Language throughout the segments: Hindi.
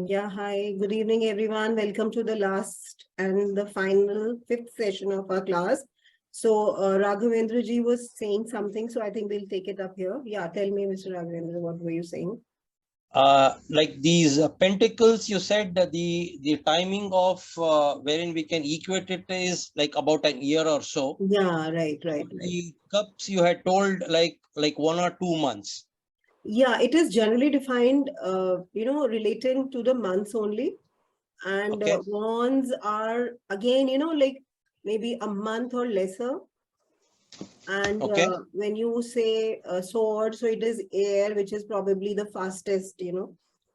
Yeah, hi, good evening, everyone. Welcome to the last and the final fifth session of our class. So, Raghavendra ji was saying something, so I think we'll take it up here. Yeah, tell me, Mr. Raghavendra, what were you saying? Like these pentacles, you said that the timing of wherein we can equate it is like about an year or so. Yeah, right. The cups you had told like 1 or 2 months. Yeah, it is generally defined, relating to the months only. And Okay. wands are, again, like maybe a month or lesser. And Okay. when you say sword, so it is air, which is probably the fastest,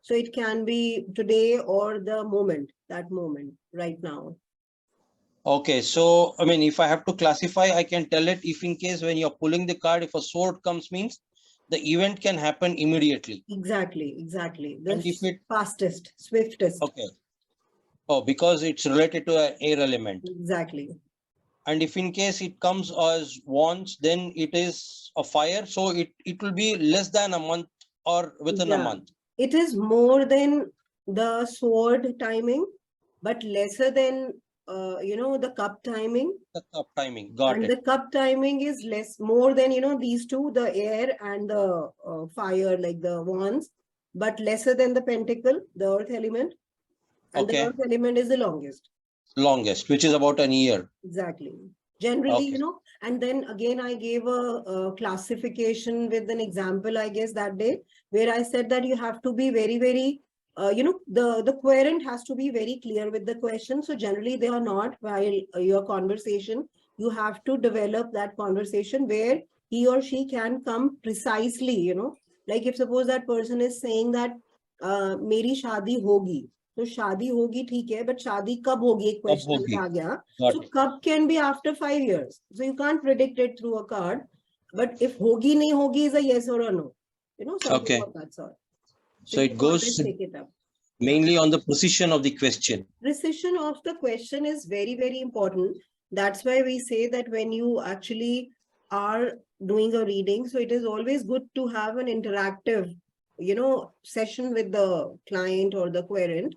So it can be today or the moment, that moment, right now. Okay, so I mean, if I have to classify, I can tell it if in case when you're pulling the card, if a sword comes, means the event can happen immediately. Exactly. The And if it fastest, swiftest. okay. Oh, because it's related to an air element. Exactly. And if in case it comes as wands, then it is a fire. So it will be less than a month or within a month. It is more than the sword timing, but lesser than, the cup timing. The cup timing. Got And it. the cup timing is more than, these two, the air and the fire, like the wands, but lesser than the pentacle, the earth element. And the earth element is the longest. Longest, which is about an year. Exactly. Generally, and then again, I gave a classification with an example, I guess, that day, where I said that you have to be very, very, the querent has to be very clear with the question. So generally, they are not while your conversation. You have to develop that conversation where he or she can come precisely, like if suppose that person is saying that, Meri shadi hogi. तो शादी होगी ठीक है बट शादी कब होगी एक क्वेश्चन आ गया so कब can be after 5 years so you can't predict it through a card but if होगी नहीं होगी is a yes or a no something of that sort so it goes take it up. Mainly on the precision of the question. Precision of the question is very, very important. That's why we say that when you actually are doing a reading, so it is always good to have an interactive, session with the client or the querent.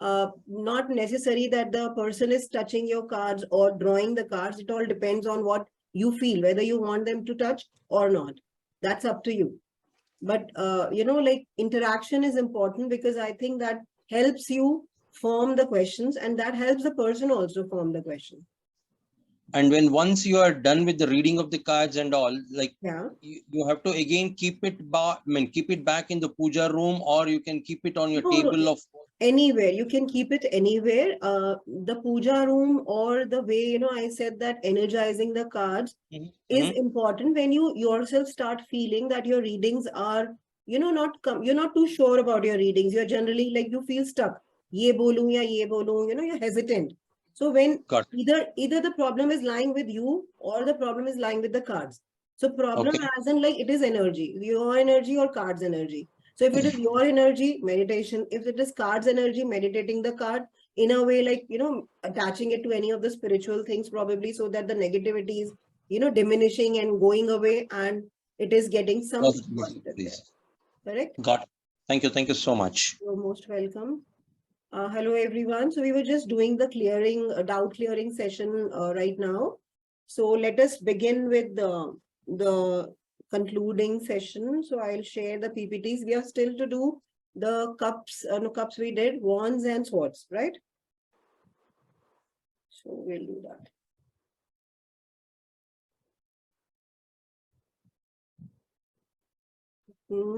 Not necessary that the person is touching your cards or drawing the cards. It all depends on what you feel, whether you want them to touch or not. That's up to you. But, like interaction is important because I think that helps you form the questions and that helps the person also form the question. And when once you are done with the reading of the cards and all, like you have to again keep it back in the puja room, or you can keep it on your table of anywhere. You can keep it anywhere. The puja room or the way, I said that energizing the cards is important when you yourself start feeling that your readings are, you're not too sure about your readings. You're generally like, you feel stuck. Ye bolu ya ye bolu, you're hesitant. So when either the problem is lying with you or the problem is lying with the cards. So problem as in like it is energy, your energy or cards energy. So if it is your energy, meditation. If it is cards energy, meditating the card in a way like, attaching it to any of the spiritual things probably so that the negativity is, diminishing and going away and it is getting some positive there. Correct? Got it. Thank you. Thank you so much. You're most welcome. Hello, everyone. So we were just doing the doubt clearing session right now. So let us begin with the concluding session. So I'll share the PPTs. We are still to do the cups, cups we did, wands and swords, right? So we'll do that.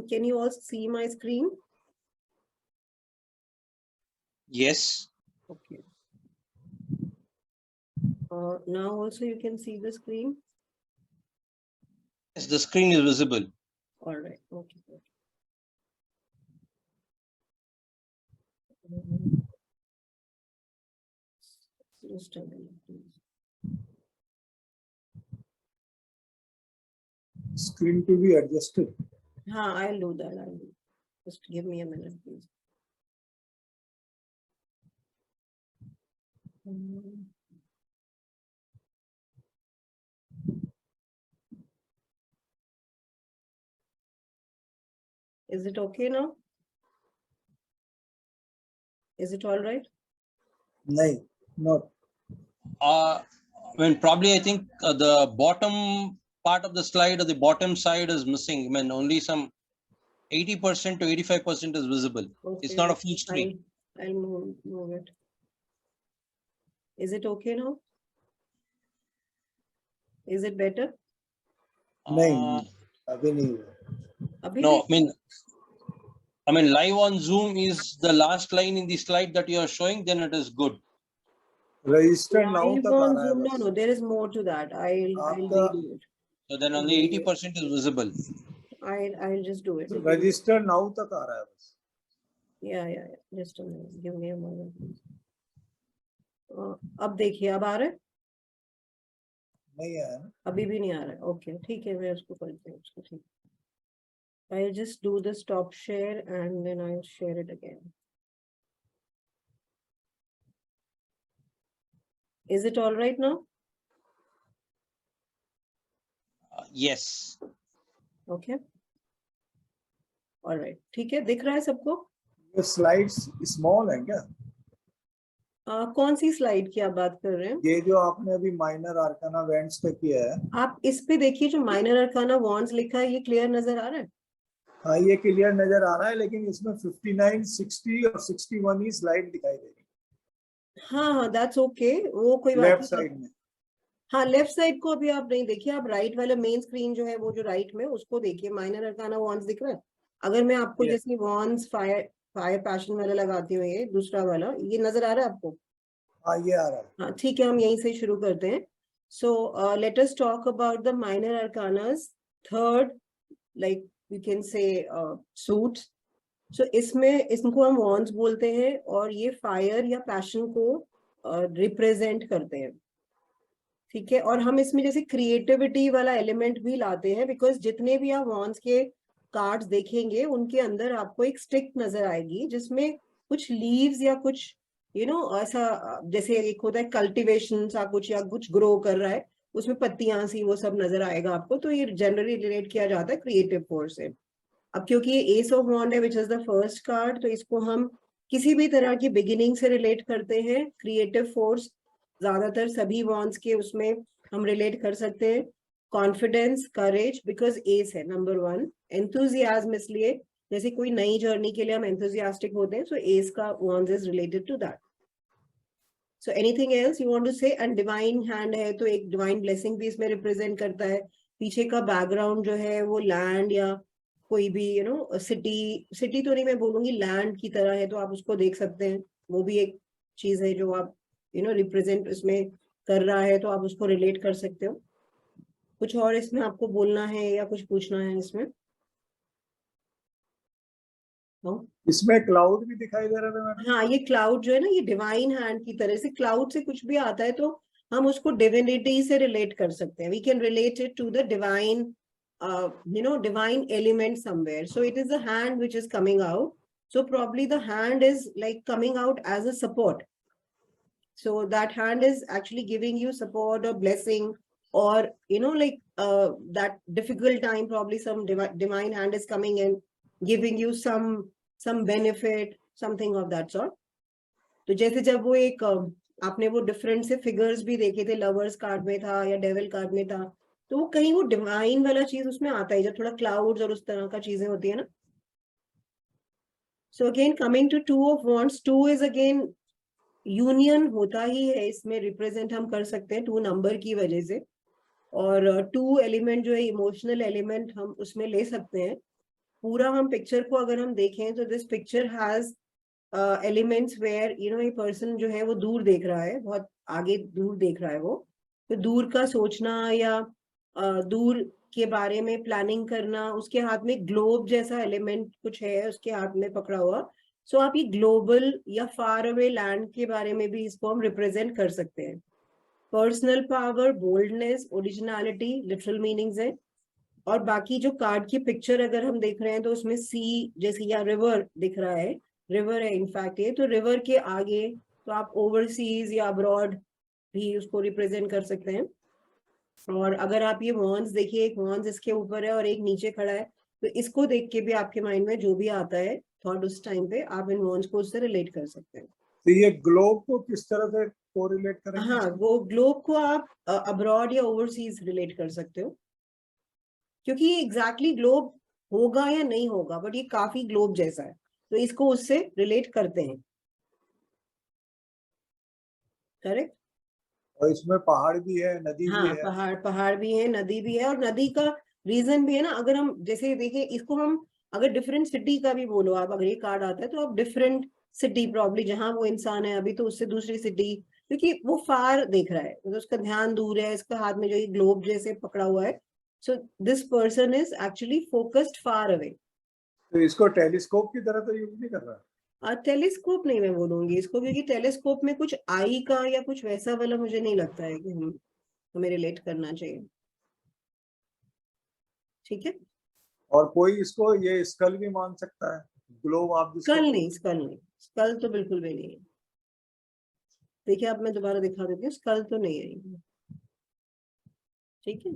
Can you all see my screen? Yes. Okay. Now also you can see the screen. Yes, the screen is visible. All right. Okay. Just a minute, please. Screen to be adjusted. Haan, I'll do that. Just give me a minute, please. Is it okay now? Is it all right? No, not. Probably I think the bottom part of the slide or the bottom side is missing. I mean, only some 80% to 85% is visible. Okay, it's not a full screen. I'll move it. Is it okay now? Is it better? No, no, I mean, live on Zoom is the last line in the slide that you are showing, then it is good. Register now. No, there is more to that. I'll redo it. So then only 80% is visible. I'll just do it. Register now tak aa raha hai bas. Yeah. Just a minute. Give me a moment. अब देखिए, अब आ रहा है? नहीं आया ना? अभी भी नहीं आ रहा है. Okay, ठीक है, मैं उसको करती हूँ. उसको ठीक. I'll just do the stop share and then I'll share it again. Is it all right now? Yes. Okay. All right. ठीक है, दिख रहा है सबको? ये slides small हैं क्या? कौन सी स्लाइड की आप बात कर रहे हैं? ये जो आपने अभी माइनर आर्काना वेंट्स पे किया है. आप इस पे देखिए, जो माइनर आर्काना वॉन्ड्स लिखा है, ये क्लियर नजर आ रहा है? हाँ, ये क्लियर नजर आ रहा है, लेकिन इसमें 59, 60 और 61 ही स्लाइड दिखाई दे रही है. हाँ, दैट्स ओके. वो कोई बात नहीं. लेफ्ट साइड में. हाँ, लेफ्ट साइड को अभी आप नहीं देखिए, आप राइट वाला मेन स्क्रीन जो है, वो जो राइट में, उसको देखिए. माइनर आर्काना वॉन्ड्स दिख रहा है? अगर मैं आपको जैसे वॉन्ड्स फायर पैशन वाला लगाती हूँ, ये दूसरा वाला, ये नजर आ रहा है आपको? हाँ, ये आ रहा है. हाँ, ठीक है, हम यहीं से शुरू करते हैं. So let us talk about the minor arcanas. Third, like you can say suit. So इसमें इनको हम वॉन्ड्स बोलते हैं, और ये फायर या पैशन को रिप्रेजेंट करते हैं. ठीक है, और हम इसमें जैसे क्रिएटिविटी वाला एलिमेंट भी लाते हैं, बिकॉज जितने भी आप वॉन्ड्स के कार्ड्स देखेंगे, उनके अंदर आपको एक स्टिक नजर आएगी, जिसमें कुछ लीव्स या कुछ ऐसा जैसे एक होता है कल्टिवेशन सा कुछ, या कुछ ग्रो कर रहा है, उसमें पत्तियां सी, वो सब नजर आएगा आपको. तो ये जनरली रिलेट किया जाता है क्रिएटिव फोर्स से. अब क्योंकि ये एस ऑफ वॉन्ड है, which is the first card, तो इसको हम किसी भी तरह की बिगिनिंग से रिलेट करते हैं. क्रिएटिव फोर्स ज्यादातर सभी वॉन्ड्स के उसमें हम रिलेट कर सकते हैं. कॉन्फिडेंस, करेज, बिकॉज एस है नंबर 1. एंथुजियाज्म, इसलिए जैसे कोई नई जर्नी के लिए हम एंथुजियास्टिक होते हैं, सो एस का wands is related to that. So anything else you want to say? And divine hand है, तो एक डिवाइन ब्लेसिंग भी इसमें रिप्रेजेंट करता है. पीछे का बैकग्राउंड जो है वो लैंड या कोई भी सिटी तो नहीं मैं बोलूंगी, लैंड की तरह है, तो आप उसको देख सकते हैं. वो भी एक चीज है जो आप रिप्रेजेंट इसमें कर रहा है, तो आप उसको रिलेट कर सकते हो. कुछ और इसमें आपको बोलना है या कुछ पूछना है इसमें? इसमें क्लाउड भी दिखाई दे रहा है. हाँ, ये क्लाउड जो है ना, ये डिवाइन हैंड की तरह से, क्लाउड से कुछ भी आता है तो हम उसको डिविनिटी से रिलेट कर सकते हैं. We can relate it to the divine, divine element somewhere. So it is the hand which is coming out. So probably the hand is like coming out as a support. So that hand is actually giving you support or blessing, or that difficult time, probably some divine hand is coming in, giving you some benefit, something of that sort. तो जैसे जब वो एक आपने वो डिफरेंट से फिगर्स भी देखे थे, लवर्स कार्ड में था या डेविल कार्ड में था, तो वो कहीं वो डिवाइन वाला चीज उसमें आता है, जब थोड़ा क्लाउड्स और उस तरह का चीजें होती है ना. So again coming to 2 of wands, 2 is again union होता ही है, इसमें रिप्रेजेंट हम कर सकते हैं 2 नंबर की वजह से. और 2 एलिमेंट जो है इमोशनल एलिमेंट हम उसमें ले सकते हैं. पूरा हम पिक्चर को अगर हम देखें तो this picture has elements where ये पर्सन जो है वो दूर देख रहा है, बहुत आगे दूर देख रहा है वो. तो दूर का सोचना या दूर के बारे में प्लानिंग करना, उसके हाथ में ग्लोब जैसा एलिमेंट कुछ है उसके हाथ में पकड़ा हुआ, सो आप ये ग्लोबल या फार अवे लैंड के बारे में भी इसको हम रिप्रेजेंट कर सकते हैं। Personal power, boldness, originality literal meanings है। और बाकी जो कार्ड की पिक्चर अगर हम देख रहे हैं तो उसमें सी जैसे या रिवर दिख रहा है, रिवर है इनफैक्ट ये, तो रिवर के आगे तो आप ओवरसीज या अब्रॉड भी उसको रिप्रेजेंट कर सकते हैं। और अगर आप ये वॉन्स देखिए, एक वॉन्स इसके ऊपर है और एक नीचे खड़ा है, तो इसको देख के भी आपके माइंड में जो भी आता है थॉट उस टाइम पे आप इन वॉन्स को उससे रिलेट कर सकते हैं। तो ये ग्लोब को किस तरह से कोरिलेट करेंगे? हाँ, वो ग्लोब को आप अब्रॉड या ओवरसीज रिलेट कर सकते हो, क्योंकि ये एग्जैक्टली ग्लोब होगा या नहीं होगा, बट ये काफी ग्लोब जैसा है, तो इसको उससे रिलेट करते हैं। करेक्ट। और इसमें पहाड़ भी है, नदी भी हाँ, है। पहाड़ भी है, नदी भी है, और नदी का रीजन भी है ना, अगर हम जैसे देखिए इसको हम अगर डिफरेंट सिटी का भी बोलो आप, अगर ये कार्ड आता है तो आप डिफरेंट सिटी प्रॉब्ली जहां वो इंसान है अभी तो उससे दूसरी सिटी, क्योंकि वो फार देख रहा है तो उसका ध्यान दूर है, इसका हाथ में जो ये ग्लोब जैसे पकड़ा हुआ है, so this person is actually focused far away. तो इसको टेलीस्कोप की तरह तो यूज नहीं कर रहा। टेलीस्कोप नहीं मैं बोलूंगी इसको, क्योंकि टेलीस्कोप में कुछ आई का या कुछ वैसा वाला मुझे नहीं लगता है कि हमें रिलेट करना चाहिए। ठीक है। और कोई इसको ये स्कल भी मान सकता है, ग्लोब आप जिसको। स्कल नहीं, स्कल नहीं, स्कल तो बिल्कुल भी नहीं है। देखिए अब मैं दोबारा दिखा देती हूँ, स्कल तो नहीं है। ठीक है।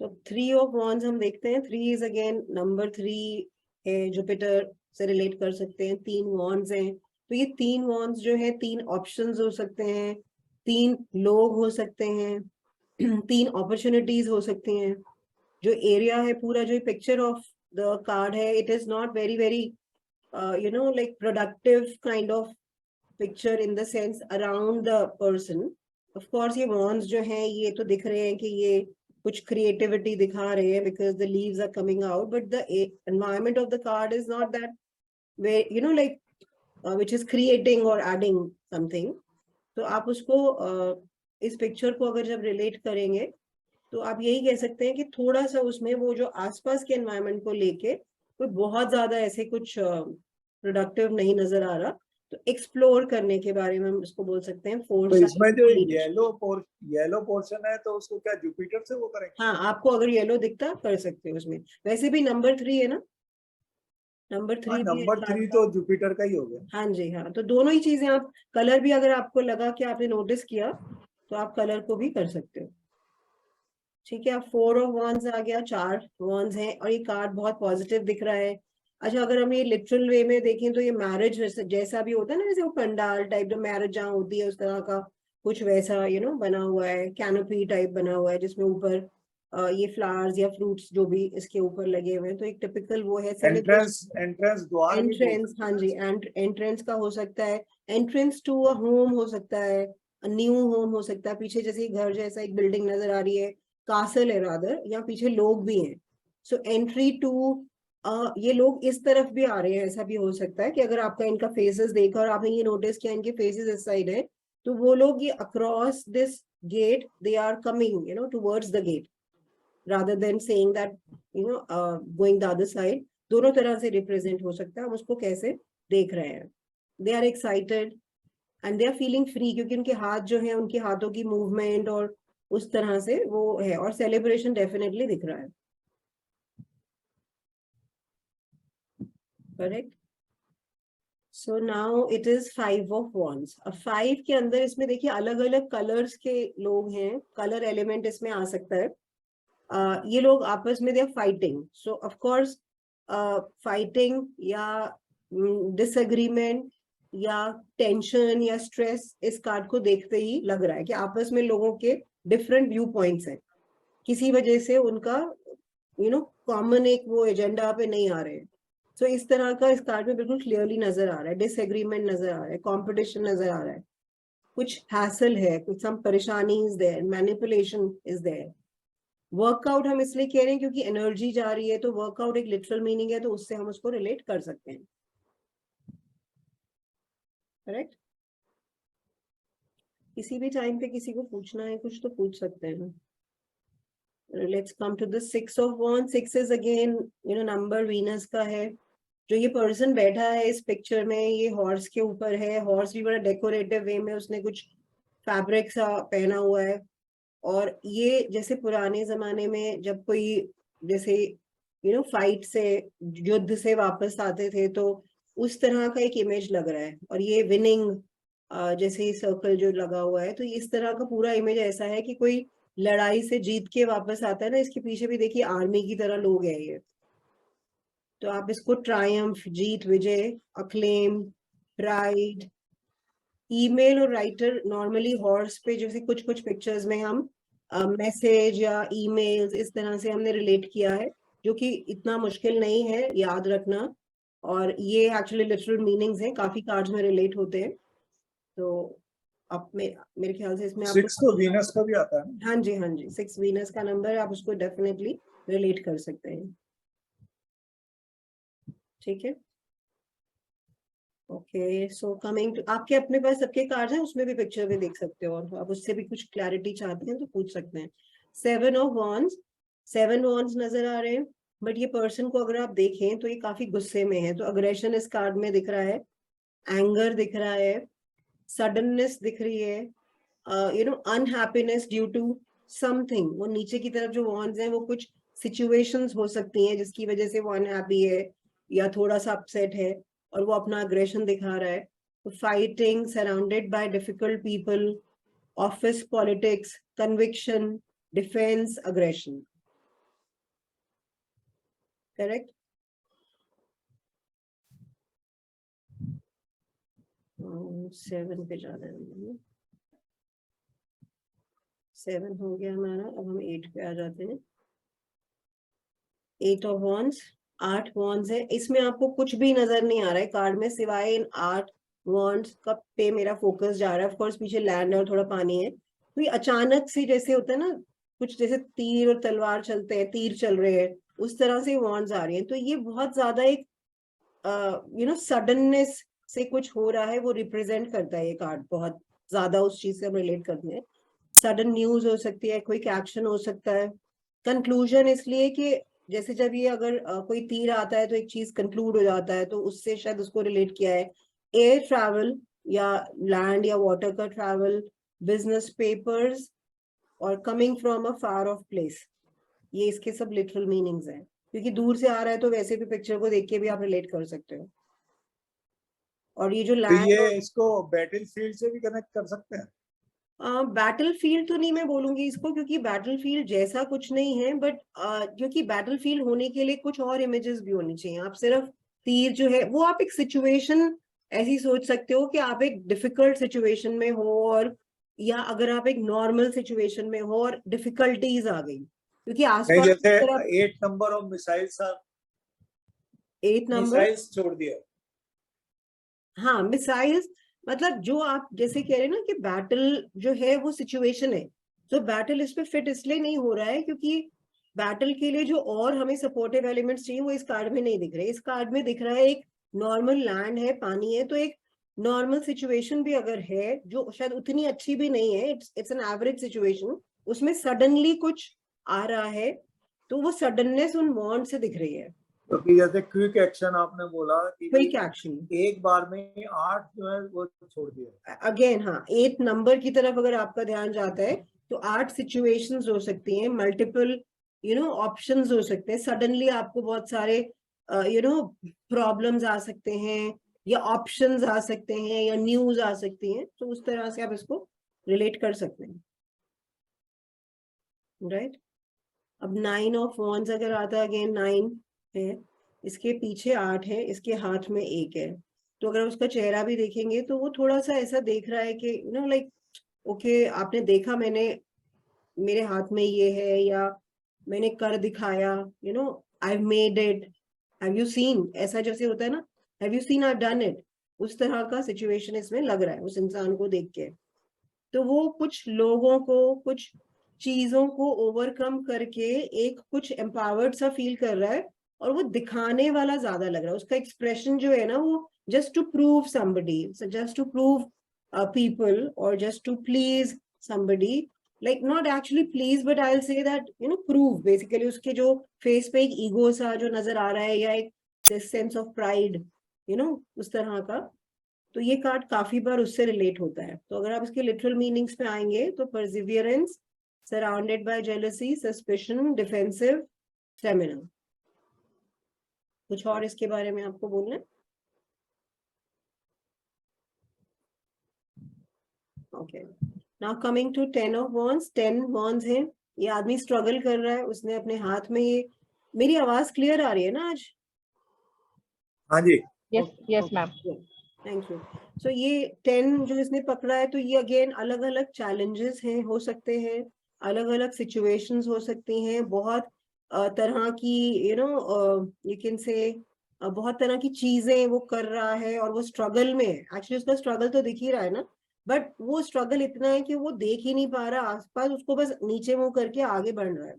तो 3 ऑफ वॉन्ड्स हम देखते हैं, 3 इज अगेन नंबर 3 है, जुपिटर से रिलेट कर सकते हैं। 3 वॉन्ड्स हैं, तो ये 3 वॉन्ड्स जो है 3 ऑप्शंस हो सकते हैं, 3 लोग हो सकते हैं, 3 अपॉर्चुनिटीज हो सकती हैं। जो एरिया है पूरा, जो पिक्चर ऑफ द कार्ड है, it is not very very like productive kind of picture in the sense around the person. Of course ये वॉन्ड्स जो हैं ये तो दिख रहे हैं कि ये कुछ क्रिएटिविटी दिखा रहे हैं because the leaves are coming out, but the environment of the card is not that way like which is creating or adding something। तो आप उसको इस पिक्चर को अगर जब रिलेट करेंगे तो आप यही कह सकते हैं कि थोड़ा सा उसमें वो जो आसपास के एनवायरमेंट को लेके कोई बहुत ज्यादा ऐसे कुछ प्रोडक्टिव नहीं नजर आ रहा, तो एक्सप्लोर करने के बारे में हम इसको बोल सकते हैं तो इसमें जो येलो पोर्शन है तो उसको क्या जुपिटर से वो करेंगे? हाँ, आपको अगर येलो दिखता कर सकते हो उसमें। वैसे भी नंबर 3 है ना, नंबर 3 भी नंबर 3 तो जुपिटर का ही हो गया। हाँ जी, हाँ, तो दोनों ही चीजें आप कलर भी अगर आपको लगा कि आपने नोटिस किया तो आप कलर को भी कर सकते हो। ठीक है। अब 4 ऑफ वॉन्ड्स आ गया, 4 वॉन्ड्स हैं और ये कार्ड बहुत पॉजिटिव दिख रहा है। अच्छा, अगर हम ये लिटरल वे में देखें तो ये मैरिज जैसा भी होता है ना, जैसे वो पंडाल टाइप जो मैरिज जहाँ होती है उस तरह का कुछ वैसा बना हुआ है, कैनोपी टाइप बना हुआ है जिसमें ऊपर ये फ्लावर्स या फ्रूट्स जो भी इसके ऊपर लगे हुए हैं, तो एक टिपिकल वो है एंट्रेंस द्वार भी बोल एंट्रेंस। सकते हाँ हैं जी, एंट्रेंस का हो सकता है, एंट्रेंस टू अ होम हो सकता है, न्यू होम हो सकता है, पीछे जैसे घर जैसा एक बिल्डिंग नजर आ रही है, कासल है रादर, या पीछे लोग भी हैं, सो एंट्री टू ये लोग इस तरफ भी आ रहे हैं, ऐसा भी हो सकता है कि अगर आपका इनका फेसेस देखा और आपने ये नोटिस किया इनके फेसेस इस साइड है, तो वो लोग ये across this gate they are coming towards the gate rather than saying that going the other side। दोनों तरह से रिप्रेजेंट हो सकता है, हम उसको कैसे देख रहे हैं। They are excited and they are feeling free, क्योंकि उनके हाथ जो है, उनके हाथों की मूवमेंट और उस तरह से वो है, और सेलिब्रेशन डेफिनेटली दिख रहा है। Correct. So now it is 5 of wands. अब 5 के अंदर इसमें देखिए अलग अलग कलर्स के लोग हैं, कलर एलिमेंट इसमें आ सकता है। ये लोग आपस में they are fighting, so of course fighting या डिसएग्रीमेंट या टेंशन या स्ट्रेस इस कार्ड को देखते ही लग रहा है कि आपस में लोगों के डिफरेंट व्यू पॉइंट्स हैं, किसी वजह से उनका कॉमन एक वो एजेंडा पे नहीं आ रहे हैं। सो इस तरह का इस कार्ड में बिल्कुल क्लियरली नजर आ रहा है, डिसएग्रीमेंट नजर आ रहा है, कॉम्पिटिशन नजर आ रहा है, कुछ हैसल है, कुछ सम परेशानी is there, manipulation is there. Workout हम इसलिए कह रहे हैं क्योंकि एनर्जी जा रही है, तो वर्कआउट एक लिटरल मीनिंग है, तो उससे हम उसको रिलेट कर सकते हैं। करेक्ट। किसी भी टाइम पे किसी को पूछना है कुछ तो पूछ सकते हैं। Let's come to the 6 of Wands. 6 is again, number Venus का है. जो ये पर्सन बैठा है इस पिक्चर में, ये हॉर्स के ऊपर है. हॉर्स भी बड़ा डेकोरेटिव वे में उसने कुछ फैब्रिक सा पहना हुआ है. और ये जैसे पुराने जमाने में जब कोई जैसे फाइट से, युद्ध से वापस आते थे, तो उस तरह का एक इमेज लग रहा है. और ये विनिंग जैसे ही सर्कल जो लगा हुआ है, तो इस तरह का पूरा इमेज ऐसा है कि कोई लड़ाई से जीत के वापस आता है ना. इसके पीछे भी देखिए आर्मी की तरह लोग हैं ये. तो आप इसको ट्रायम्फ, जीत, विजय, अक्लेम, प्राइड. ईमेल और राइटर नॉर्मली हॉर्स पे जैसे कुछ कुछ पिक्चर्स में हम मैसेज या ईमेल्स इस तरह से हमने रिलेट किया है, जो कि इतना मुश्किल नहीं है याद रखना. और ये एक्चुअली लिटरल मीनिंग्स हैं, काफी कार्ड्स में रिलेट होते हैं. तो अब मेरे ख्याल से इसमें 6 तो वीनस का भी आता है. हाँ जी, हाँ जी, 6 वीनस का नंबर है. आप उसको डेफिनेटली रिलेट कर सकते हैं. ठीक है. ओके, सो कमिंग टू, आपके अपने पास सबके कार्ड्स हैं, उसमें भी पिक्चर भी देख सकते हो, और आप उससे भी कुछ क्लैरिटी चाहते हैं तो पूछ सकते हैं. 7 ऑफ वॉन्ड्स. 7 वॉन्ड्स नजर आ रहे हैं, बट ये पर्सन को अगर आप देखें तो ये काफी गुस्से में है. तो अग्रेशन इस कार्ड में दिख रहा है, एंगर दिख रहा है, सडननेस दिख रही है, अनहैप्पीनेस ड्यू टू समथिंग. वो नीचे की तरफ जो वॉन्ड्स हैं वो कुछ सिचुएशंस हो सकती हैं जिसकी वजह से वो अनहैप्पी है या थोड़ा सा अपसेट है, और वो अपना अग्रेशन दिखा रहा है. तो fighting, surrounded by difficult people, office politics, conviction, defence, aggression. Correct. 7 पे जा रहे हैं. 7 हो गया हमारा. अब हम 8 पे आ जाते हैं. 8 ऑफ वॉन्ड्स. 8 वॉन्ड्स है. इसमें आपको कुछ भी नजर नहीं आ रहा है कार्ड में सिवाय इन 8 वॉन्ड्स का पे मेरा फोकस जा रहा है. ऑफ कोर्स पीछे लैंड और थोड़ा पानी है. तो ये अचानक से जैसे होता है ना, कुछ जैसे तीर और तलवार चलते हैं, तीर चल रहे हैं, उस तरह से वॉन्ड्स आ रही हैं. तो ये बहुत ज्यादा एक सडननेस से कुछ हो रहा है, वो रिप्रेजेंट करता है ये कार्ड. बहुत ज्यादा उस चीज से हम रिलेट करते हैं. सडन न्यूज हो सकती है, क्विक एक्शन हो सकता है. कंक्लूजन इसलिए कि जैसे जब ये अगर कोई तीर आता है तो एक चीज कंक्लूड हो जाता है, तो उससे शायद उसको रिलेट किया है. एयर ट्रैवल या लैंड या वाटर का ट्रैवल, बिजनेस पेपर्स, और coming from a far of place. ये इसके सब लिटरल मीनिंग्स हैं, क्योंकि दूर से आ रहा है तो वैसे भी पिक्चर को देख के भी आप रिलेट कर सकते हो. और ये जो तो लैंड, ये इसको बैटलफील्ड से भी कनेक्ट कर सकते हैं. बैटलफील्ड तो नहीं मैं बोलूंगी इसको, क्योंकि बैटलफील्ड जैसा कुछ नहीं है. बट क्योंकि बैटलफील्ड होने के लिए कुछ और इमेजेस भी होनी चाहिए. आप सिर्फ तीर जो है वो आप एक सिचुएशन ऐसी सोच सकते हो कि आप एक डिफिकल्ट सिचुएशन में हो, और या अगर आप एक नॉर्मल सिचुएशन में हो और डिफिकल्टीज आ गई, क्योंकि आसपास जैसे 8 number of missiles. 8 number, missiles छोड़ दिया. हाँ, मिसाइल्स. मतलब जो आप जैसे कह रहे हैं ना कि बैटल जो है वो सिचुएशन है, तो बैटल इस पे फिट इसलिए नहीं हो रहा है क्योंकि बैटल के लिए जो और हमें सपोर्टिव एलिमेंट्स चाहिए वो इस कार्ड में नहीं दिख रहे. इस कार्ड में दिख रहा है एक नॉर्मल लैंड है, पानी है. तो एक नॉर्मल सिचुएशन भी अगर है जो शायद उतनी अच्छी भी नहीं है, इट्स एन एवरेज सिचुएशन, उसमें सडनली कुछ आ रहा है, तो वो सडननेस उन वॉन्ड से दिख रही है. क्योंकि जैसे क्विक एक्शन आपने बोला कि क्विक एक्शन, एक बार में 8 जो है वो छोड़ दिया. अगेन हाँ, 8 नंबर की तरफ अगर आपका ध्यान जाता है तो 8 सिचुएशंस हो सकती हैं, मल्टीपल ऑप्शंस हो सकते हैं. सडनली आपको बहुत सारे प्रॉब्लम्स आ सकते हैं, या ऑप्शंस आ सकते हैं, या न्यूज आ सकती हैं. तो उस तरह से आप इसको रिलेट कर सकते हैं. राइट. अब 9 ऑफ वॉन्ड्स अगर आता है, अगेन 9 है, इसके पीछे 8 है, इसके हाथ में 1 है. तो अगर उसका चेहरा भी देखेंगे तो वो थोड़ा सा ऐसा देख रहा है कि लाइक ओके, आपने देखा, मैंने, मेरे हाथ में ये है, या मैंने कर दिखाया, I made it, have you seen, ऐसा जैसे होता है ना, have you seen I done it, उस तरह का सिचुएशन इसमें लग रहा है उस इंसान को देख के. तो वो कुछ लोगों को, कुछ चीजों को ओवरकम करके एक कुछ एम्पावर्ड सा फील कर रहा है, और वो दिखाने वाला ज्यादा लग रहा है. उसका एक्सप्रेशन जो है ना, वो just to prove somebody, just to prove people, और just to please somebody, like not actually please, but I'll say that, you know, prove basically उसके जो face पे एक ego सा जो नजर आ रहा है, या एक this sense of pride, you know, उस तरह का, तो ये कार्ड काफी बार उससे रिलेट होता है. तो अगर आप इसके लिटरल मीनिंग्स पे आएंगे तो perseverance, surrounded by jealousy, suspicion, defensive, stamina. कुछ और इसके बारे में आपको बोलना है? Okay, now coming to 10 of wands. 10 wands है. ये आदमी स्ट्रगल कर रहा है, उसने अपने हाथ में ये, मेरी आवाज क्लियर आ रही है ना आज? हाँ जी. Yes yes ma'am. Thank you. So ये 10 जो इसने पकड़ा है, तो ये अगेन अलग अलग चैलेंजेस हैं, हो सकते हैं, अलग अलग सिचुएशंस हो सकती हैं, बहुत तरह की, यू नो, यू कैन से बहुत तरह की चीजें वो कर रहा है, और वो स्ट्रगल में है. एक्चुअली उसका स्ट्रगल तो दिख ही रहा है ना, बट वो स्ट्रगल इतना है कि वो देख ही नहीं पा रहा आसपास, उसको बस नीचे मुंह करके आगे बढ़ रहा है.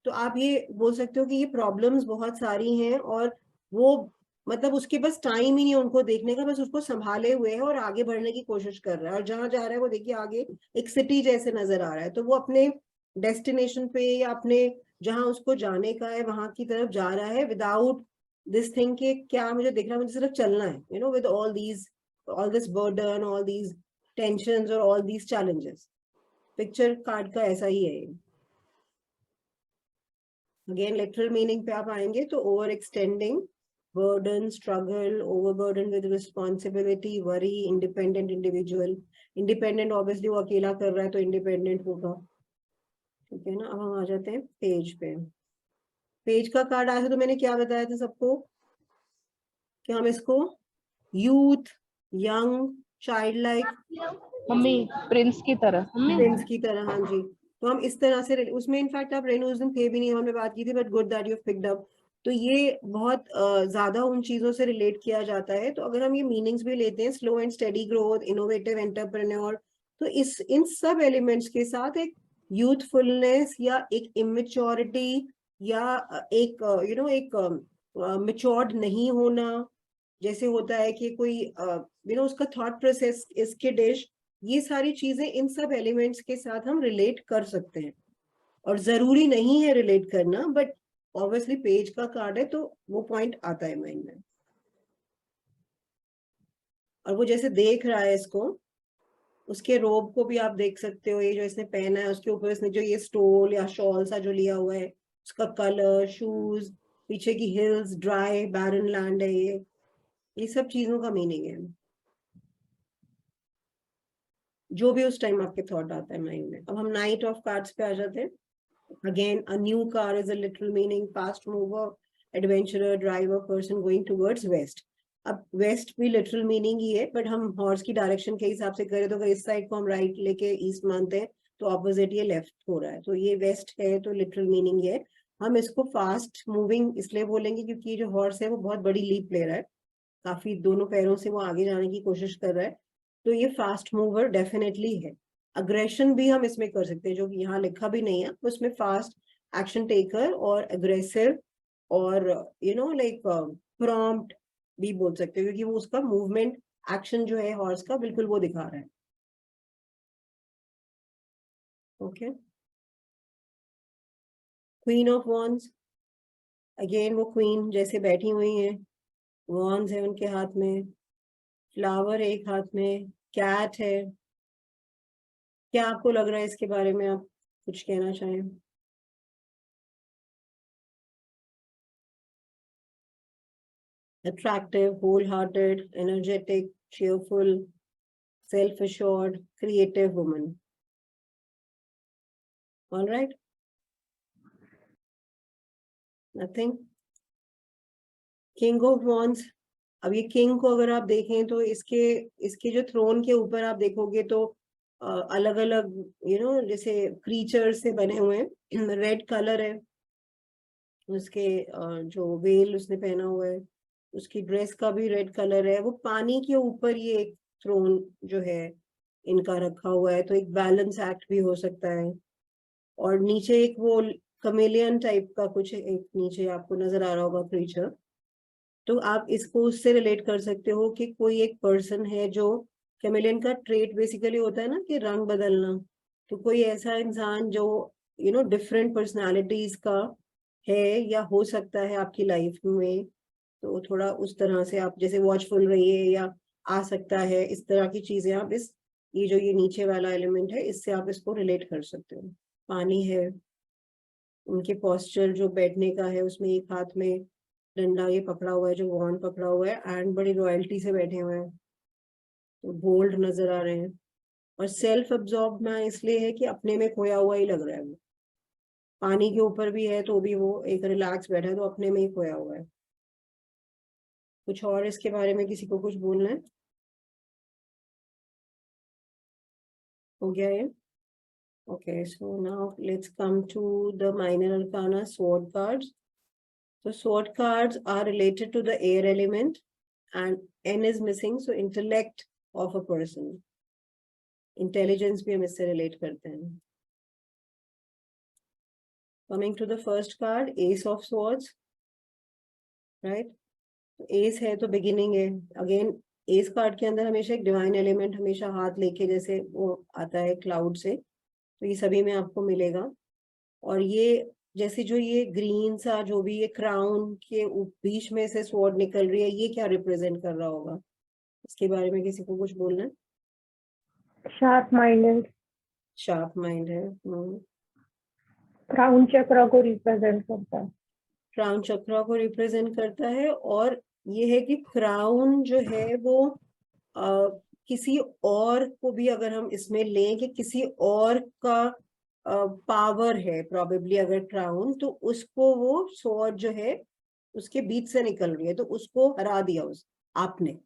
तो आप ये बोल सकते हो कि ये प्रॉब्लम्स बहुत सारी हैं, और वो मतलब उसके पास टाइम ही नहीं उनको देखने का, बस उसको संभाले हुए है और आगे बढ़ने की कोशिश कर रहा है. और जहां जा रहा है वो देखिए आगे एक सिटी जैसे नजर आ रहा है, तो वो अपने डेस्टिनेशन पे या अपने जहां उसको जाने का है वहां की तरफ जा रहा है, विदाउट दिस थिंग के क्या मुझे दिख रहा है, मुझे सिर्फ चलना है, you know, with all this burden, all these tensions और all these challenges. Picture card का ऐसा ही है. अगेन लिटरल मीनिंग पे आप आएंगे तो over extending, burden, struggle, overburden with responsibility, worry, independent individual. Independent obviously वो अकेला कर रहा है तो independent होगा. ठीक है ना. अब हम आ जाते हैं पेज पे. पेज का कार्ड आया था तो मैंने क्या बताया था सबको कि हम इसको youth, young, child like, mummy Prince की तरह. प्रिंस की तरह. हाँ जी. तो हम इस तरह से उसमें इनफैक्ट आप रेनू उस दिन थे भी नहीं, हमने बात की थी, but good that you picked up. तो ये बहुत ज्यादा उन चीजों से रिलेट किया जाता है. तो अगर हम ये मीनिंग्स भी लेते हैं, slow and steady growth, innovative entrepreneur, तो इस इन सब एलिमेंट्स के साथ एक यूथफुलनेस या एक इमेच्योरिटी या एक यू नो एक मेच्योर्ड नहीं होना, जैसे होता है कि कोई यू नो उसका थॉट प्रोसेस इसके डिश, ये सारी चीजें इन सब एलिमेंट्स के साथ हम रिलेट कर सकते हैं. और जरूरी नहीं है रिलेट करना, बट ऑब्वियसली पेज का कार्ड है तो वो पॉइंट आता है माइंड में. और वो जैसे देख रहा है इसको, उसके रोब को भी आप देख सकते हो, ये जो इसने पहना है उसके ऊपर इसने जो ये स्टोल या शॉल सा जो लिया हुआ है, उसका कलर, शूज, पीछे की हिल्स, ड्राई बैरन लैंड है, ये सब चीजों का मीनिंग है, जो भी उस टाइम आपके थॉट आता है माइंड में. अब हम नाइट ऑफ कार्ड्स पे आ जाते हैं. Again, a new car is a literal meaning, fast mover, adventurer, driver, person going towards west. अब west भी literal meaning ही है, but हम horse की direction के हिसाब से करें तो अगर इस side को हम right लेके east मानते हैं तो opposite ये left हो रहा है, तो ये west है तो literal meaning है. हम इसको fast moving इसलिए बोलेंगे क्योंकि ये जो horse है वो बहुत बड़ी leap ले रहा है, काफी दोनों पैरों से वो आगे जाने की कोशिश कर रहा है, तो ये फास्ट मूवर डेफिनेटली है. अग्रेशन भी हम इसमें कर सकते हैं, जो कि यहाँ लिखा भी नहीं है, उसमें फास्ट एक्शन टेकर और अग्रेसिव और यू नो लाइक प्रॉम्प्ट भी बोल सकते हैं, क्योंकि वो उसका मूवमेंट एक्शन जो है हॉर्स का बिल्कुल वो दिखा रहा है. Okay. Queen of wands, again वो क्वीन जैसे बैठी हुई है, वॉन्ड्स है उनके हाथ में, फ्लावर एक हाथ में, कैट है. क्या आपको लग रहा है इसके बारे में, आप कुछ कहना चाहें? Attractive, wholehearted, energetic, cheerful, self-assured, creative woman. All right. Nothing. King of Wands. अब ये किंग को अगर आप देखें तो इसके जो थ्रोन के ऊपर आप देखोगे तो अलग अलग यू नो जैसे क्रीचर्स से बने हुए हैं. रेड कलर है उसके, जो वेल उसने पहना हुआ है उसकी ड्रेस का भी रेड कलर है. वो पानी के ऊपर ये एक थ्रोन जो है इनका रखा हुआ है, तो एक बैलेंस एक्ट भी हो सकता है. और नीचे एक वो कमेलियन टाइप का कुछ एक नीचे आपको नजर आ रहा होगा क्रीचर, तो आप इसको उससे रिलेट कर सकते हो कि कोई एक पर्सन है जो कैमेलियन का ट्रेट बेसिकली होता है ना कि रंग बदलना, तो कोई ऐसा इंसान जो डिफरेंट पर्सनालिटीज का है या हो सकता है आपकी लाइफ में, तो थोड़ा उस तरह से आप जैसे वॉचफुल रहिए, या आ सकता है इस तरह की चीजें आप ये जो ये नीचे वाला एलिमेंट है इससे आप इसको रिलेट कर सकते हो। पानी है, उनके पोस्चर जो बैठने का है उसमें एक हाथ में डंडा ये पकड़ा हुआ है, जो वॉन्ड पकड़ा हुआ है, एंड बड़ी रॉयल्टी से बैठे हुए हैं, तो बोल्ड नजर आ रहे हैं। और सेल्फ अब्जॉर्ब ना इसलिए है कि अपने में खोया हुआ ही लग रहा है वो। पानी के ऊपर भी है तो भी वो एक रिलैक्स बैठा है, तो अपने में ही खोया हुआ है। कुछ और इसके बारे में किसी को कुछ बोलना है? हो गया ये? Okay, so now let's come to the minor arcana sword cards. So sword cards are related to the air element, and N is missing, so intellect of a person. Intelligence भी हम इससे relate करते हैं. Coming to the first card, Ace of Swords, right? तो Ace है तो beginning है. Again, Ace card के अंदर हमेशा एक divine element हमेशा हाथ लेके जैसे वो आता है cloud से, तो ये सभी में आपको मिलेगा. और ये जैसे जो ये ग्रीन सा जो भी ये क्राउन के बीच में से स्वॉर्ड निकल रही है, ये क्या रिप्रेजेंट कर रहा होगा? इसके बारे में किसी को कुछ बोलना है? Sharp minded. शार्प माइंड है। क्राउन चक्र को रिप्रेजेंट करता है। क्राउन चक्र को रिप्रेजेंट करता है, और ये है कि क्राउन जो है वो किसी और को भी अगर हम इसमें लें कि किसी और का पावर है प्रोबेबली अगर क्राउन, तो उसको वो स्वॉर्ड जो है उसके बीच से निकल रही है, तो उसको हरा दिया आपने।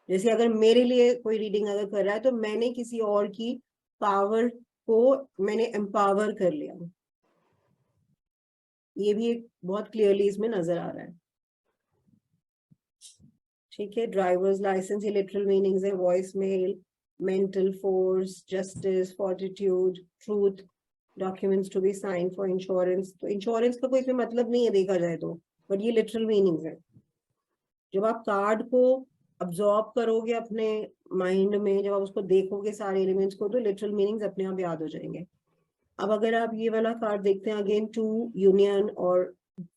जैसे अगर मेरे लिए कोई रीडिंग अगर कर रहा है तो मैंने किसी और की पावर को मैंने एम्पावर कर लिया। ये भी एक बहुत क्लियरली इसमें नजर आ रहा है। ठीक है, ड्राइवर्स लाइसेंस, ये लिटरल मीनिंग्स है, voice mail, mental force, justice, fortitude, truth, documents to be sign for insurance. तो इंश्योरेंस का कोई इसमें मतलब नहीं है देखा जाए तो, बट ये लिटरल मीनिंग्स है। जब आप कार्ड को अब्सॉर्ब करोगे अपने माइंड में, जब आप उसको देखोगे सारे एलिमेंट्स को, तो लिटरल मीनिंग्स अपने आप याद हो जाएंगे। अब अगर आप ये वाला कार्ड देखते हैं, अगेन टू, यूनियन और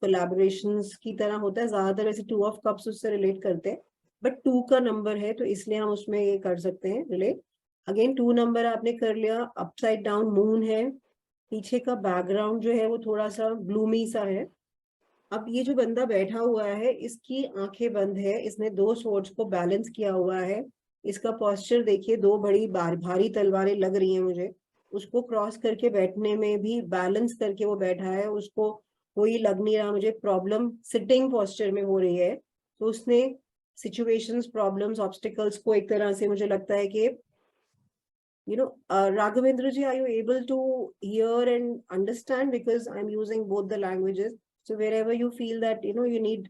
कोलैबोरेशंस की तरह होता है, ज्यादातर ऐसे टू ऑफ कप्स उससे रिलेट करते हैं, बट 2 का नंबर है तो इसलिए हम उसमें ये कर सकते हैं रिलेट। अगेन 2 नंबर आपने कर लिया, अपसाइड डाउन मून है, पीछे का बैकग्राउंड जो है वो थोड़ा सा ग्लूमी सा है। अब ये जो बंदा बैठा हुआ है इसकी आंखें बंद है, इसने 2 स्वॉर्ड्स को बैलेंस किया हुआ है, इसका पोस्चर देखिए, 2 बड़ी भारी तलवारें लग रही हैं मुझे। उसको क्रॉस करके बैठने में भी बैलेंस करके वो बैठा है, उसको कोई लग नहीं रहा मुझे प्रॉब्लम सिटिंग पोस्चर में हो रही है। तो उसने सिचुएशंस, प्रॉब्लम्स, ऑब्स्टिकल्स को एक तरह से मुझे लगता है कि Raghavendra ji, are you able to hear and understand? Because I'm using both the languages. So wherever you feel that, you need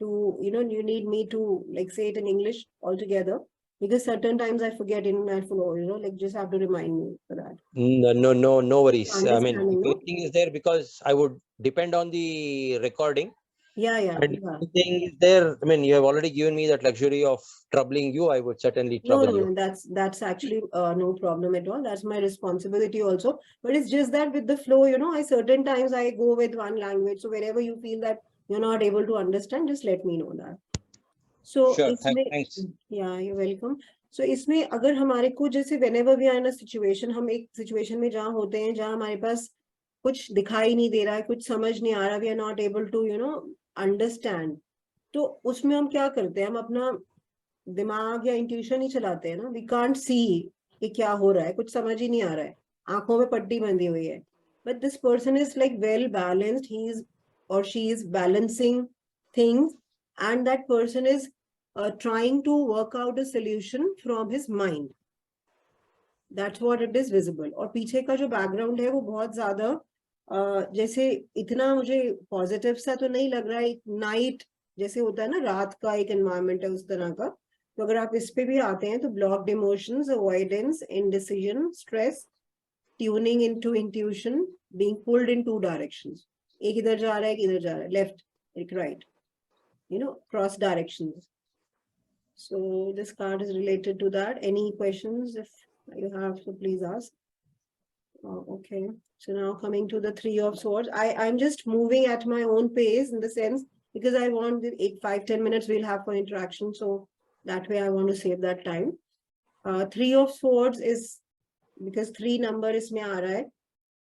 to, you need me to like say it in English altogether, because certain times I forget in my flow, like just have to remind me for that. No worries. I mean, Understanding, everything is there because I would depend on the recording. Yeah. And everything is there. I mean, you have already given me that luxury of troubling you. I would certainly trouble you. No, that's actually no problem at all. That's my responsibility also. But it's just that with the flow, I certain times I go with one language. So wherever you feel that you're not able to understand, just let me know that. So Sure, thanks. Yeah, you're welcome. So इसमें अगर हमारे को जैसे whenever we are in a situation, हम एक situation में जहाँ होते हैं जहाँ हमारे पास कुछ दिखाई नहीं दे रहा है, कुछ समझ नहीं आ रहा, we are not able to understand, तो उसमें हम क्या करते हैं, हम अपना दिमाग या इंट्यूशन ही चलाते हैं ना। वी कांट सी कि क्या हो रहा है, कुछ समझ ही नहीं आ रहा है, आंखों में पट्टी बंधी हुई है, but this person is like well balanced, he is और she is balancing things, and that person is trying to work out a solution from his mind. That's what it is visible. और पीछे का जो बैकग्राउंड है वो बहुत ज्यादा जैसे इतना मुझे पॉजिटिव सा तो नहीं लग रहा है, नाइट जैसे होता है ना, रात का एक एनवायरमेंट है उस तरह का। तो अगर आप इस पे भी आते हैं तो blocked emotions, avoidance, indecision, stress, tuning into intuition, being pulled इन 2 डायरेक्शंस, एक इधर जा रहा है, एक इधर जा रहा है, लेफ्ट एक right, cross directions. So this card is related to that. Any questions if you have, so please ask. Oh, okay. So now coming to the Three of Swords, I'm just moving at my own pace in the sense because I want the 5-10 minutes we'll have for interaction. So that way I want to save that time. Three of Swords is because 3 number इसमें आ रहा है.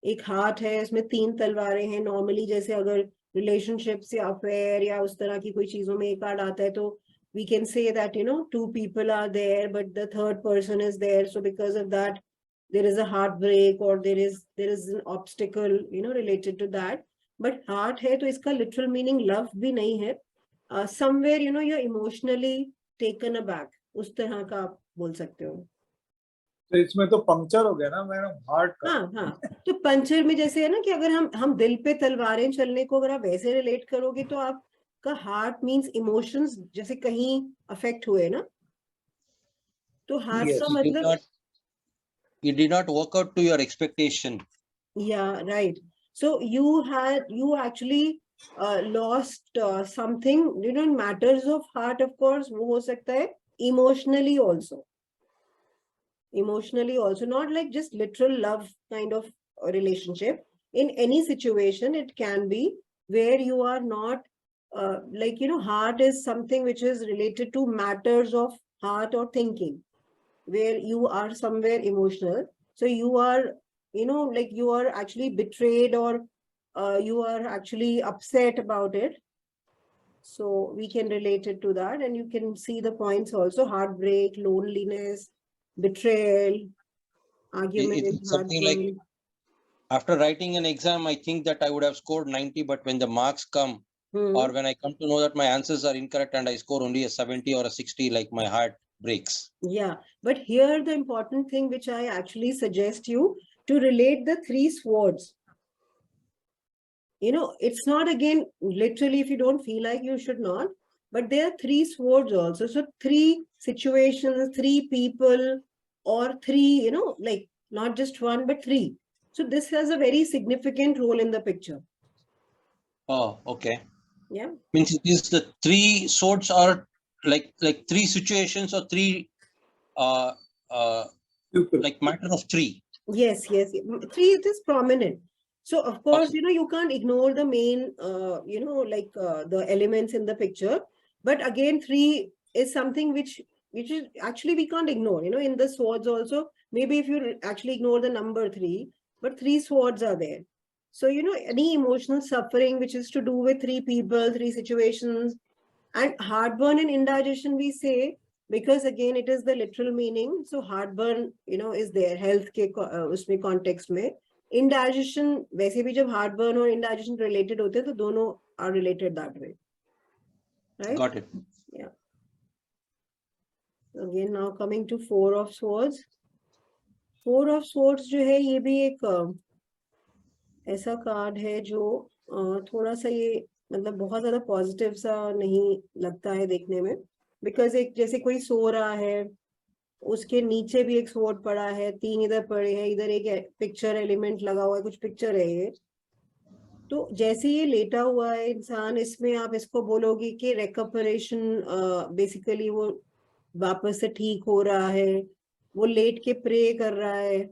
एक हाथ है, इसमें 3 तलवारें हैं. नॉर्मली जैसे अगर रिलेशनशिप या अफेयर या उस तरह की कोई चीजों में एक कार्ड आता है तो we can say that, you know, 2 people are there, but the third person is there. So because of that, there is a heartbreak or there is an obstacle, you know, related to that. But heart है तो इसका literal meaning love भी नहीं है. Somewhere, you know, you're emotionally taken aback. उस तरह का आप बोल सकते हो. तो इसमें तो पंक्चर हो गया ना मैडम, हार्ट का. हाँ. तो पंचर में जैसे है ना कि अगर हम दिल पे तलवारें चलने को अगर आप वैसे रिलेट करोगे तो आपका हार्ट मींस इमोशंस जैसे कहीं अफेक्ट हुए ना. तो हार्ट का मतलब it did not work out to your expectation. Yeah, right. So you actually lost something, you know, in matters of heart, of course, वो हो सकता है emotionally also. Emotionally also, not like just literal love kind of a relationship. In any situation, it can be where you are not like, you know, heart is something which is related to matters of heart or thinking, where you are somewhere emotional. So you are, you know, like you are actually betrayed or you are actually upset about it. So we can relate it to that, and you can see the points also: heartbreak, loneliness, betrayal, argument. It's something like after writing an exam, I think that I would have scored 90, but when the marks come, or when I come to know that my answers are incorrect and I score only a 70 or a 60, like my heart breaks. Yeah, but here the important thing which I actually suggest you to relate the 3 swords. You know, it's not again literally, if you don't feel like, you should not, but there are 3 swords also. So 3 situations, 3 people, or 3, you know, like not just 1 but 3. So this has a very significant role in the picture. Oh, okay. Yeah. Means it is the 3 swords are like 3 situations or 3 like matter of 3. Yes. 3, it is prominent. So of course, you know, you can't ignore the main, you know, like the elements in the picture. But again, 3 is something which is actually we can't ignore, you know, in the swords also. Maybe if you actually ignore the number 3, but 3 swords are there. So, you know, any emotional suffering which is to do with 3 people, 3 situations, and heartburn and indigestion, we say, because again, it is the literal meaning. So heartburn, you know, is there, health के उसमें context में. Indigestion, वैसे भी जब heartburn और indigestion related होते हैं तो दोनों are related that way. Right? Got it. Yeah. Again, now coming to 4 of Swords. 4 of Swords जो है ये भी एक ऐसा कार्ड है जो थोड़ा सा ये मतलब बहुत ज्यादा पॉजिटिव सा नहीं लगता है देखने में. बिकॉज एक जैसे कोई सो रहा है, उसके नीचे भी एक स्वॉर्ड पड़ा है, 3 इधर पड़े हैं, इधर एक पिक्चर एलिमेंट लगा हुआ है, कुछ पिक्चर है ये. तो जैसे ये लेटा हुआ है इंसान, इसमें आप इसको बोलोगे कि रिकवरेशन, बेसिकली वो वापस से ठीक हो रहा है, वो लेट के प्रे कर रहा है.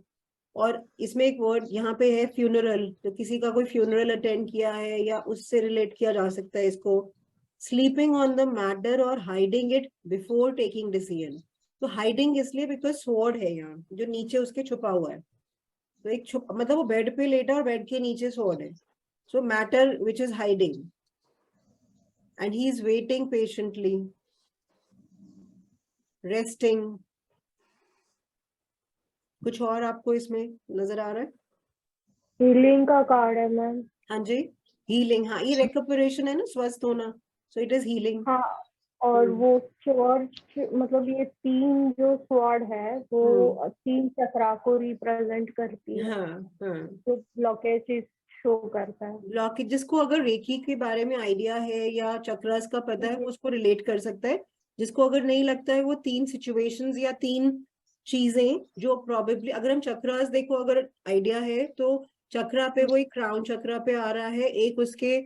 और इसमें एक वर्ड यहाँ पे है फ्यूनरल, तो किसी का कोई फ्यूनरल अटेंड किया है या उससे रिलेट किया जा सकता है इसको. स्लीपिंग ऑन द मैटर और hiding it before taking decision. तो हाइडिंग इसलिए बिकॉज स्वॉर्ड है यहाँ जो नीचे उसके छुपा हुआ है. तो एक मतलब वो बेड पे लेटा और बेड के नीचे स्वॉर्ड है. सो matter which is hiding and he is waiting patiently, resting. कुछ और आपको इसमें नजर आ रहा है? हीलिंग का कार्ड है मैम. हाँ जी, हीलिंग. हाँ, ये रिकवरेशन है ना, स्वस्थ होना. So it is healing. हाँ, और वो स्वॉर्ड मतलब ये 3 जो स्वॉर्ड है वो 3 चक्रा को रिप्रेजेंट करती है. तो ब्लॉकेज शो करता है. ब्लॉकेज जिसको अगर रेकी के बारे में आइडिया है या चक्रास का पता है वो उसको रिलेट कर सकता है. जिसको अगर नहीं लगता है वो 3 सिचुएशंस या 3 चीजें जो प्रोबेबली, अगर हम चक्रास देखो, अगर आइडिया है तो चक्रा पे वो एक क्राउन चक्रा पे आ रहा है, एक उसके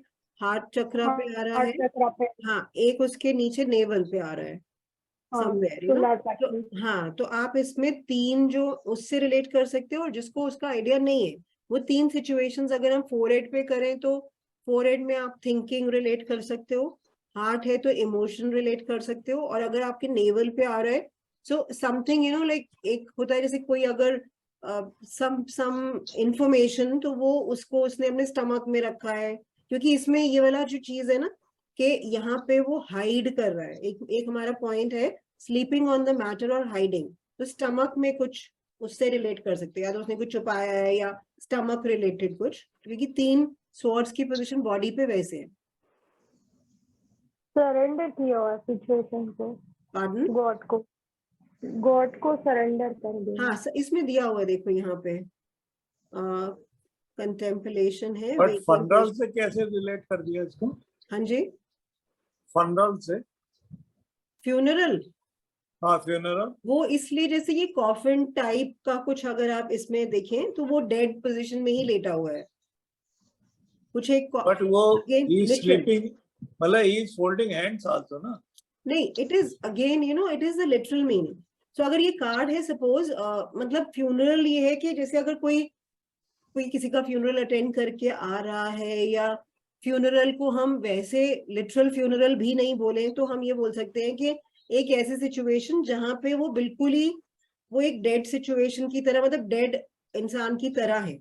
हार्ट चक्रा पे आ रहा है. हाँ, एक उसके नीचे नेवल पे आ रहा है. Somewhere, you know. तो हाँ, तो आप इसमें 3 जो उससे रिलेट कर सकते हो, और जिसको उसका आइडिया नहीं है वो 3 सिचुएशंस अगर हम फोरहेड पे करें तो फोरहेड में आप थिंकिंग रिलेट कर सकते हो, हार्ट है तो इमोशन रिलेट कर सकते हो, और अगर आपके नेवल पे आ रहा है so something, you know, like एक होता है जैसे कोई अगर सम इंफॉर्मेशन, तो वो उसको उसने अपने स्टमक में रखा है, क्योंकि इसमें ये वाला जो चीज है ना कि यहाँ पे वो हाइड कर रहा है। एक हमारा पॉइंट है स्लीपिंग ऑन द मैटर और हाइडिंग, तो स्टमक में कुछ उससे रिलेट कर सकते हैं, या तो उसने कुछ छुपाया है या स्टमक रिलेटेड कुछ, क्योंकि 3 स्वॉर्ड्स की पोजीशन बॉडी पे वैसे है। सरेंडर किया हुआ सिचुएशन को, पार्डन, गॉड को सरेंडर कर दिया। हाँ, इसमें दिया हुआ है, देखो यहाँ पे कंटेम्पलेशन है। बट फनरल से कैसे रिलेट कर दिया इसको? हाँ जी, फनरल से, फ्यूनरल, हाँ फ्यूनरल, वो इसलिए जैसे ये कॉफिन टाइप का कुछ अगर आप इसमें देखें तो वो डेड पोजीशन में ही लेटा हुआ है कुछ एक। बट वो ही इज listen, स्लीपिंग, मतलब ही इज फोल्डिंग हैंड्स आल्सो ना। नहीं, it is again, you know, it is the literal meaning. So अगर ये कार्ड है सपोज, मतलब फ्यूनरल ये है कि जैसे अगर कोई किसी का फ्यूनरल अटेंड करके आ रहा है, या फ्यूनरल को हम वैसे लिटरल फ्यूनरल भी नहीं बोले तो हम ये बोल सकते हैं कि एक ऐसी सिचुएशन जहां पे वो बिल्कुल ही वो एक डेड सिचुएशन की तरह, मतलब डेड इंसान की तरह है,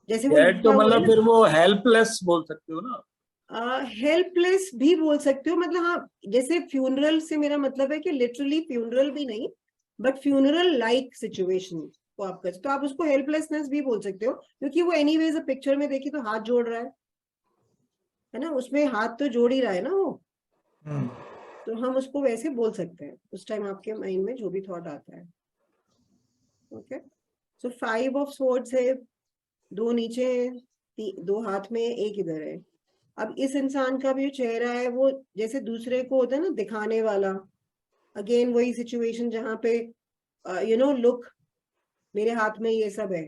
जैसे वो डेड तो मतलब फिर वो हेल्पलेस बोल सकते हो ना। हेल्पलेस भी बोल सकते हो, मतलब हाँ, जैसे फ्यूनरल से मेरा मतलब है कि लिटरली फ्यूनरल भी नहीं, बट फ्यूनरल लाइक सिचुएशन को आप कर, तो आप उसको हेल्पलेसनेस भी बोल सकते हो, क्योंकि वो एनीवेज पिक्चर में देखी तो हाथ जोड़ रहा है ना, उसमें हाथ तो जोड़ ही रहा है ना वो, तो हम उसको वैसे बोल सकते हैं उस टाइम आपके माइंड में जो भी थॉट आता है। ओके, सो 5 ऑफ स्वॉर्ड्स है, 2 नीचे है, 2 हाथ में, 1 इधर है। अब इस इंसान का भी जो चेहरा है वो जैसे दूसरे को होता है ना दिखाने वाला, अगेन वही सिचुएशन जहां पे यू नो लुक, मेरे हाथ में ये सब है,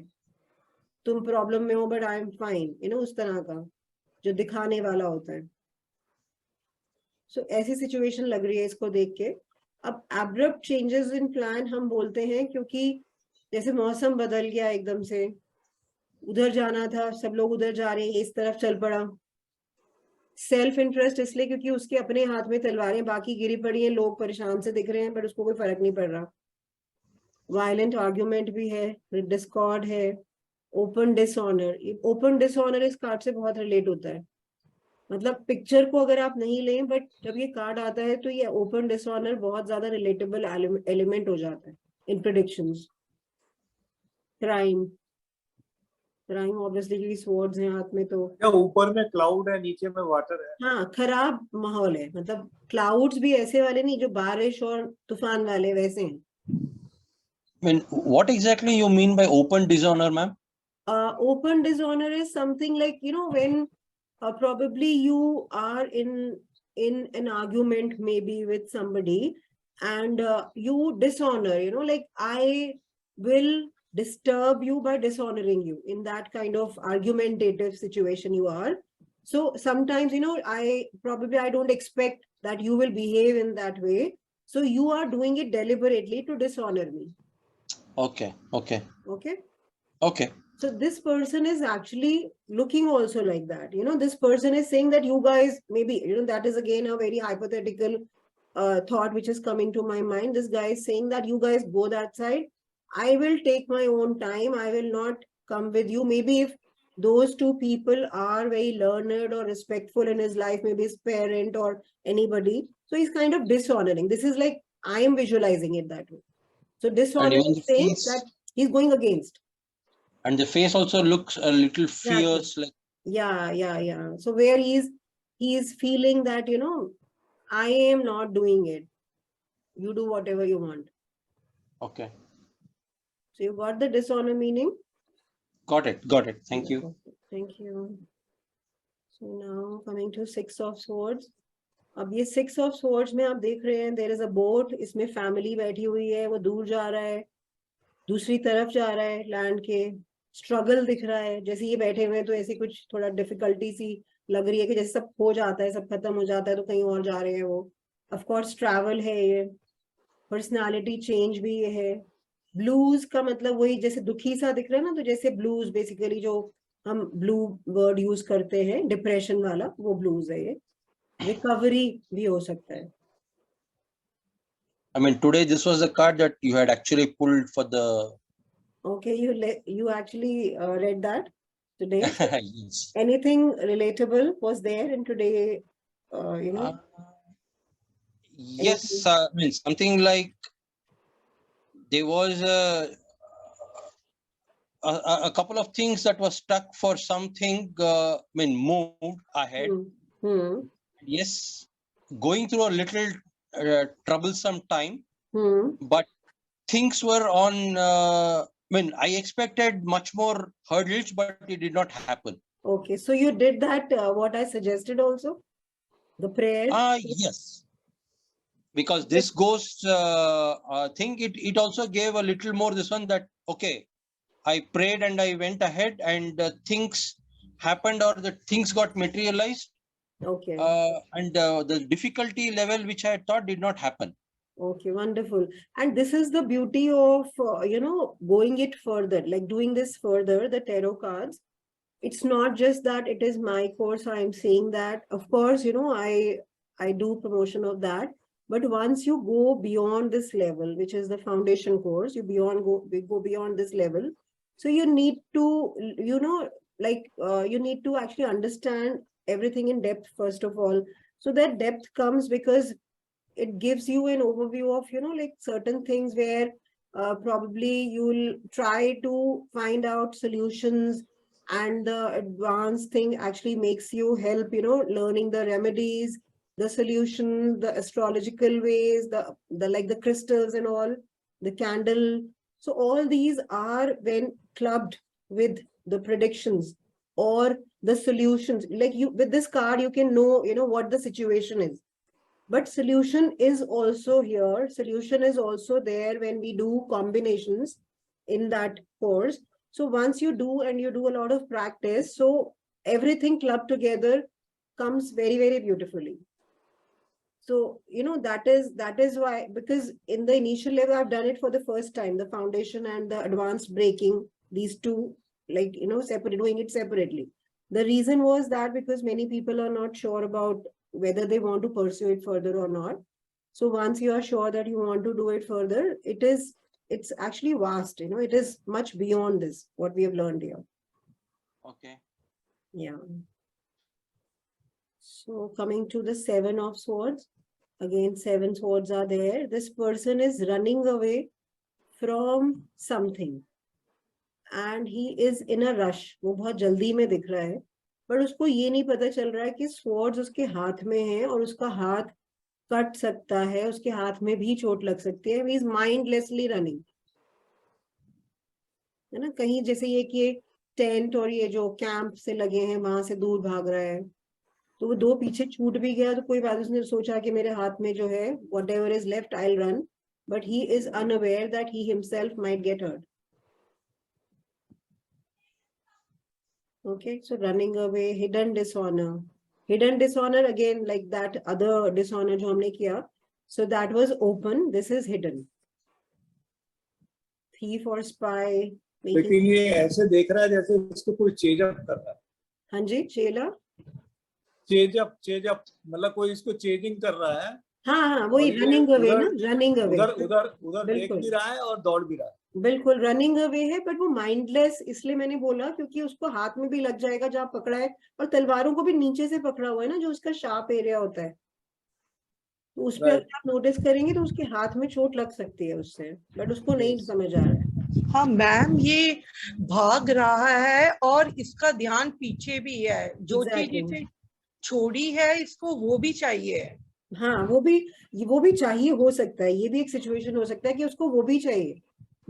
तुम प्रॉब्लम में हो but I am fine, you know, उस तरह का जो दिखाने वाला होता है। सो ऐसी सिचुएशन लग रही है इसको देख के। अब एब्रप्ट चेंजेस इन प्लान हम बोलते हैं क्योंकि जैसे मौसम बदल गया एकदम से, उधर जाना था, सब लोग उधर जा रहे हैं, इस तरफ चल पड़ा। सेल्फ इंटरेस्ट इसलिए क्योंकि उसके अपने हाथ में तलवारें बाकी गिरी पड़ी हैं, लोग परेशान से दिख रहे हैं बट उसको कोई फर्क नहीं पड़ रहा। वायलेंट आर्ग्यूमेंट भी है, डिस्कॉर्ड है, ओपन डिसऑनर। ओपन डिसऑनर इस कार्ड से बहुत रिलेट होता है, मतलब पिक्चर को अगर आप नहीं लें बट जब ये कार्ड आता है तो ये ओपन डिसऑनर बहुत ज्यादा रिलेटेबल एलिमेंट हो जाता है इन प्रेडिक्शंस। क्राइम ऑब्वियसली क्योंकि स्वॉर्ड्स हैं हाथ में, तो ऊपर में क्लाउड है, नीचे में वाटर है। हाँ, खराब माहौल है, मतलब क्लाउड्स भी ऐसे वाले नहीं जो बारिश और तूफान वाले, वैसे हैं। I mean, what exactly you mean by open dishonor, ma'am? Open dishonor is something like, you know, when probably you are in an argument maybe with somebody and you dishonor, you know, like I will disturb you by dishonoring you, in that kind of argumentative situation you are. So sometimes, you know, I don't expect that you will behave in that way, so you are doing it deliberately to dishonor me. Okay. So this person is actually looking also like that. You know, this person is saying that you guys, maybe, you know, that is again a very hypothetical thought which is coming to my mind. This guy is saying that you guys go that side. I will take my own time. I will not come with you. Maybe if those 2 people are very learned or respectful in his life, maybe his parent or anybody. So he's kind of dishonoring. This is like, I am visualizing it that way. So dishonoring is saying that he's going against. And the face also looks a little fierce, like yeah. So where he's feeling that, you know, I am not doing it, you do whatever you want. Okay, so you got the dishonor meaning. got it. Thank you. So now coming to 6 of swords. अब ये 6 of swords में आप देख रहे हैं there is a boat, इसमें family बैठी हुई है, वो दूर जा रहा है, दूसरी तरफ जा रहा है लैंड के, स्ट्रगल दिख रहा है, जैसे ये बैठे हुए हैं तो ऐसी कुछ थोड़ा डिफिकल्टी सी लग रही है कि जैसे सब हो जाता है, सब खत्म हो जाता है तो कहीं और जा रहे हैं वो, of course travel है ये, personality change भी ये है. Blues का मतलब वही जैसे दुखी सा दिख रहा है ना, तो जैसे blues basically जो हम blue word use करते हैं depression वाला, वो blues है ये. Recovery भी हो सकता है. I mean, today this was the card that you had actually pulled for the. Okay, you actually read that today. Yes. Anything relatable was there in today? You know. Yes, I mean something like there was a couple of things that was stuck for something. I mean, moved ahead. Yes, going through a little troublesome time, but things were on. I mean, I expected much more hurdles, but it did not happen. Okay, so you did that. What I suggested also, the prayer. Yes. Because this ghost thing, it also gave a little more this one that, okay, I prayed and I went ahead and things happened or the things got materialized. Okay. And the difficulty level which I thought did not happen. Okay, wonderful. And this is the beauty of, you know, going it further, like doing this further, the tarot cards. It's not just that it is my course, I'm saying that. Of course, you know, I do promotion of that. But once you go beyond this level, which is the foundation course, you go beyond this level. So you need to, you know, like you need to actually understand everything in depth, first of all. So that depth comes because it gives you an overview of, you know, like certain things where probably you'll try to find out solutions, and the advanced thing actually makes you help, you know, learning the remedies, the solution, the astrological ways, the like the crystals and all, the candle. So all these are when clubbed with the predictions or the solutions. Like you, with this card, you can know, you know, what the situation is. But solution is also here. Solution is also there when we do combinations in that course. So once you do and you do a lot of practice, so everything clubbed together comes very, very beautifully. So, you know, that is why, because in the initial level, I've done it for the first time, the foundation and the advanced breaking, these two, like, you know, doing it separately. The reason was that because many people are not sure about whether they want to pursue it further or not. So once you are sure that you want to do it further, it's actually vast, you know, it is much beyond this, what we have learned here. Okay. Yeah. So coming to the 7 of Swords, again, 7 swords are there. This person is running away from something and he is in a rush. वो बहुत जल्दी में दिख रहा है, पर उसको ये नहीं पता चल रहा है कि swords उसके हाथ में हैं और उसका हाथ कट सकता है, उसके हाथ में भी चोट लग सकती है. He is mindlessly running. है ना, कहीं जैसे ये कि टेंट और ये जो कैंप से लगे हैं वहां से दूर भाग रहा है, तो वो 2 पीछे छूट भी गया तो कोई बात, उसने सोचा कि मेरे हाथ में जो है whatever is left I'll run, but he is unaware that he himself might get hurt. Okay, so running away, hidden dishonor. Hidden dishonor, again, like that other dishonor जो हमने किया, so that was open, this is hidden. Thief or spy. लेकिन ये ऐसे देख रहा है जैसे इसको कोई चेजअप कर रहा है. हाँ जी, चेला. चेजअप मतलब कोई इसको चेजिंग कर रहा है. हाँ, वही रनिंग अवे ना, रनिंग अवे. उधर देख भी रहा है और दौड़ भी रहा है. बिल्कुल रनिंग अवे है, बट वो माइंडलेस इसलिए मैंने बोला क्योंकि उसको हाथ में भी लग जाएगा जहाँ पकड़ा है, और तलवारों को भी नीचे से पकड़ा हुआ है ना, जो उसका शार्प एरिया होता है, तो उस पर अगर आप नोटिस करेंगे तो उसके हाथ में चोट लग सकती है उससे, बट उसको नहीं समझ आ रहा है. हाँ मैम, ये भाग रहा है और इसका ध्यान पीछे भी है. जो चीज इसे छोड़ी है इसको वो भी चाहिए. हाँ, वो भी चाहिए, हो सकता है, ये भी एक सिचुएशन हो सकता है कि उसको वो भी चाहिए,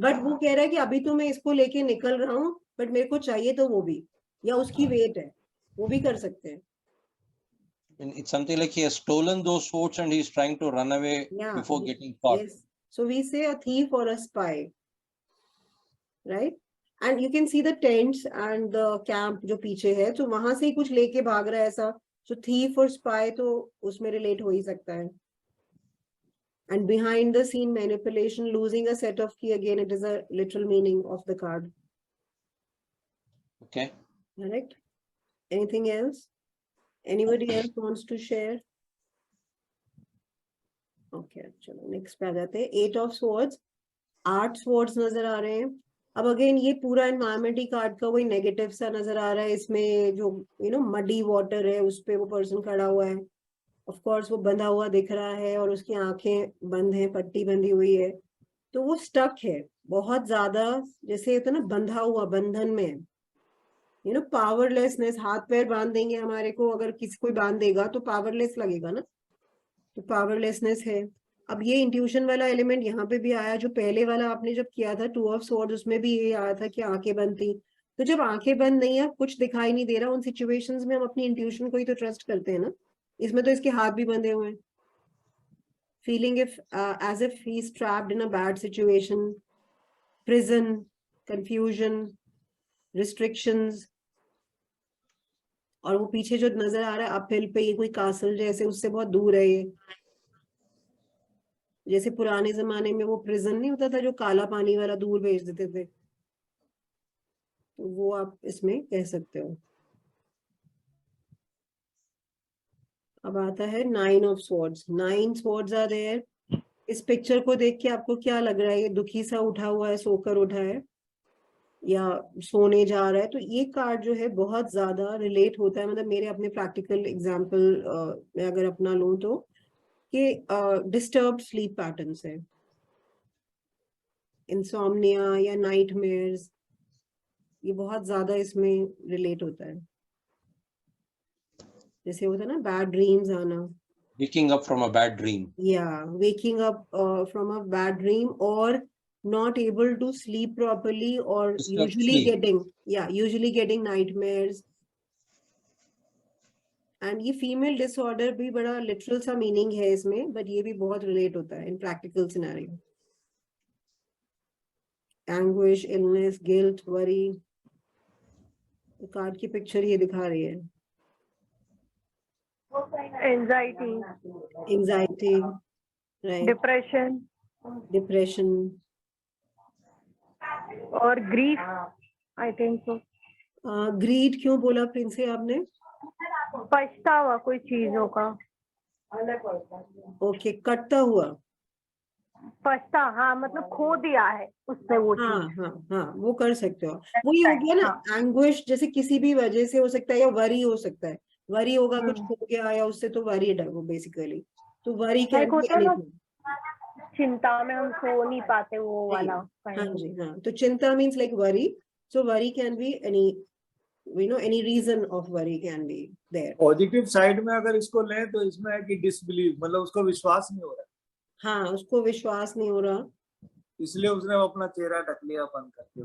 बट वो कह रहा है कि अभी तो मैं इसको लेके निकल रहा हूँ, बट मेरे को चाहिए तो वो भी, या उसकी वेट है, वो भी कर सकते हैं. It's something like he has stolen those swords and he's trying to run away before getting caught. Yes. So we say a thief or a spy, right? And you can see the tents and the camp जो पीछे है, तो वहां से ही कुछ लेके भाग रहा है ऐसा. So thief और spy तो उसमें relate हो ही सकता है. And behind the scene manipulation, losing a set of key, again, it is a literal meaning of the card. Okay. Correct. Anything else? Anybody else wants to share? Okay, चलो next पे आ जाते हैं. 8 of swords, 8 swords नजर आ रहे हैं. अब अगेन ये पूरा एनवायरमेंट ही कार्ड का वही नेगेटिव सा नजर आ रहा है. इसमें जो मडी वाटर है उस पे वो पर्सन खड़ा हुआ है. ऑफ कोर्स वो बंधा हुआ दिख रहा है और उसकी आंखें बंद हैं, पट्टी बंधी हुई है, तो वो स्टक है बहुत ज्यादा, जैसे होता है ना बंधा हुआ, बंधन में. पावरलेसनेस. हाथ पैर बांध देंगे हमारे को, अगर किसी कोई बांध देगा तो पावरलेस लगेगा ना, तो पावरलेसनेस है. अब ये इंट्यूशन वाला एलिमेंट यहाँ पे भी आया. जो पहले वाला आपने जब किया था 2 of swords, उसमें भी ये आया था कि आंखें बंद थी. तो जब आंखें बंद नहीं है, कुछ दिखाई नहीं दे रहा, उन सिचुएशंस में हम अपनी इंट्यूशन को ही तो ट्रस्ट करते हैं ना. इसमें तो इसके हाथ भी बंधे हुए हैं. Feeling as if he's trapped in a bad situation, prison, confusion, restrictions. और वो पीछे जो नजर आ रहा है अपहिल पे, ये कोई कासल जैसे, उससे बहुत दूर है ये. जैसे पुराने जमाने में वो प्रिजन नहीं होता था जो काला पानी वाला दूर भेज देते थे, तो वो आप इसमें कह सकते हो. अब आता है 9 of swords. 9 swords are there. इस पिक्चर को देख के आपको क्या लग रहा है? ये दुखी सा उठा हुआ है, सोकर उठा है या सोने जा रहा है? तो ये कार्ड जो है बहुत ज्यादा रिलेट होता है. मतलब मेरे अपने प्रैक्टिकल एग्जांपल मैं अगर अपना लूं तो कि डिस्टर्ब्ड स्लीप पैटर्न्स है, इंसोम्निया या नाइटमेयर्स, ये बहुत ज्यादा इसमें रिलेट होता है. जैसे होता है ना बैड ड्रीम्स आना, Waking up from a bad dream. Yeah, waking up from a bad dream, or not able to sleep properly, or Disturbed usually getting nightmares. And ये फीमेल डिसऑर्डर भी बड़ा लिटरल सा मीनिंग है इसमें, बट ये भी बहुत रिलेट होता है in practical scenario. Anguish, illness, guilt, worry. Card की पिक्चर ये दिखा रही है. Anxiety, right. डिप्रेशन और grief, I think so. Greed क्यों बोला प्रिंसी आपने? पछतावा कोई चीजों का. ओके, कटता हुआ हाँ, मतलब खो दिया है उसने वो चीज. हाँ, वो कर सकते हो. वो ये हो गया ना एंग्विश, जैसे किसी भी वजह से हो सकता है, या वरी हो सकता है. वरी होगा कुछ खो गया या उससे, तो वरीड है वो बेसिकली. तो वरी क्या है? चिंता में हम सो नहीं पाते, वो वाला. हाँ जी, हाँ. तो चिंता means like worry. So worry can be any reason of worry can be there. Positive side में अगर इसको लें तो इसमें है कि डिसबिलीव, मतलब उसको विश्वास नहीं हो रहा. हाँ, उसको विश्वास नहीं हो रहा, इसलिए उसने अपना चेहरा ढक लिया बंद करके.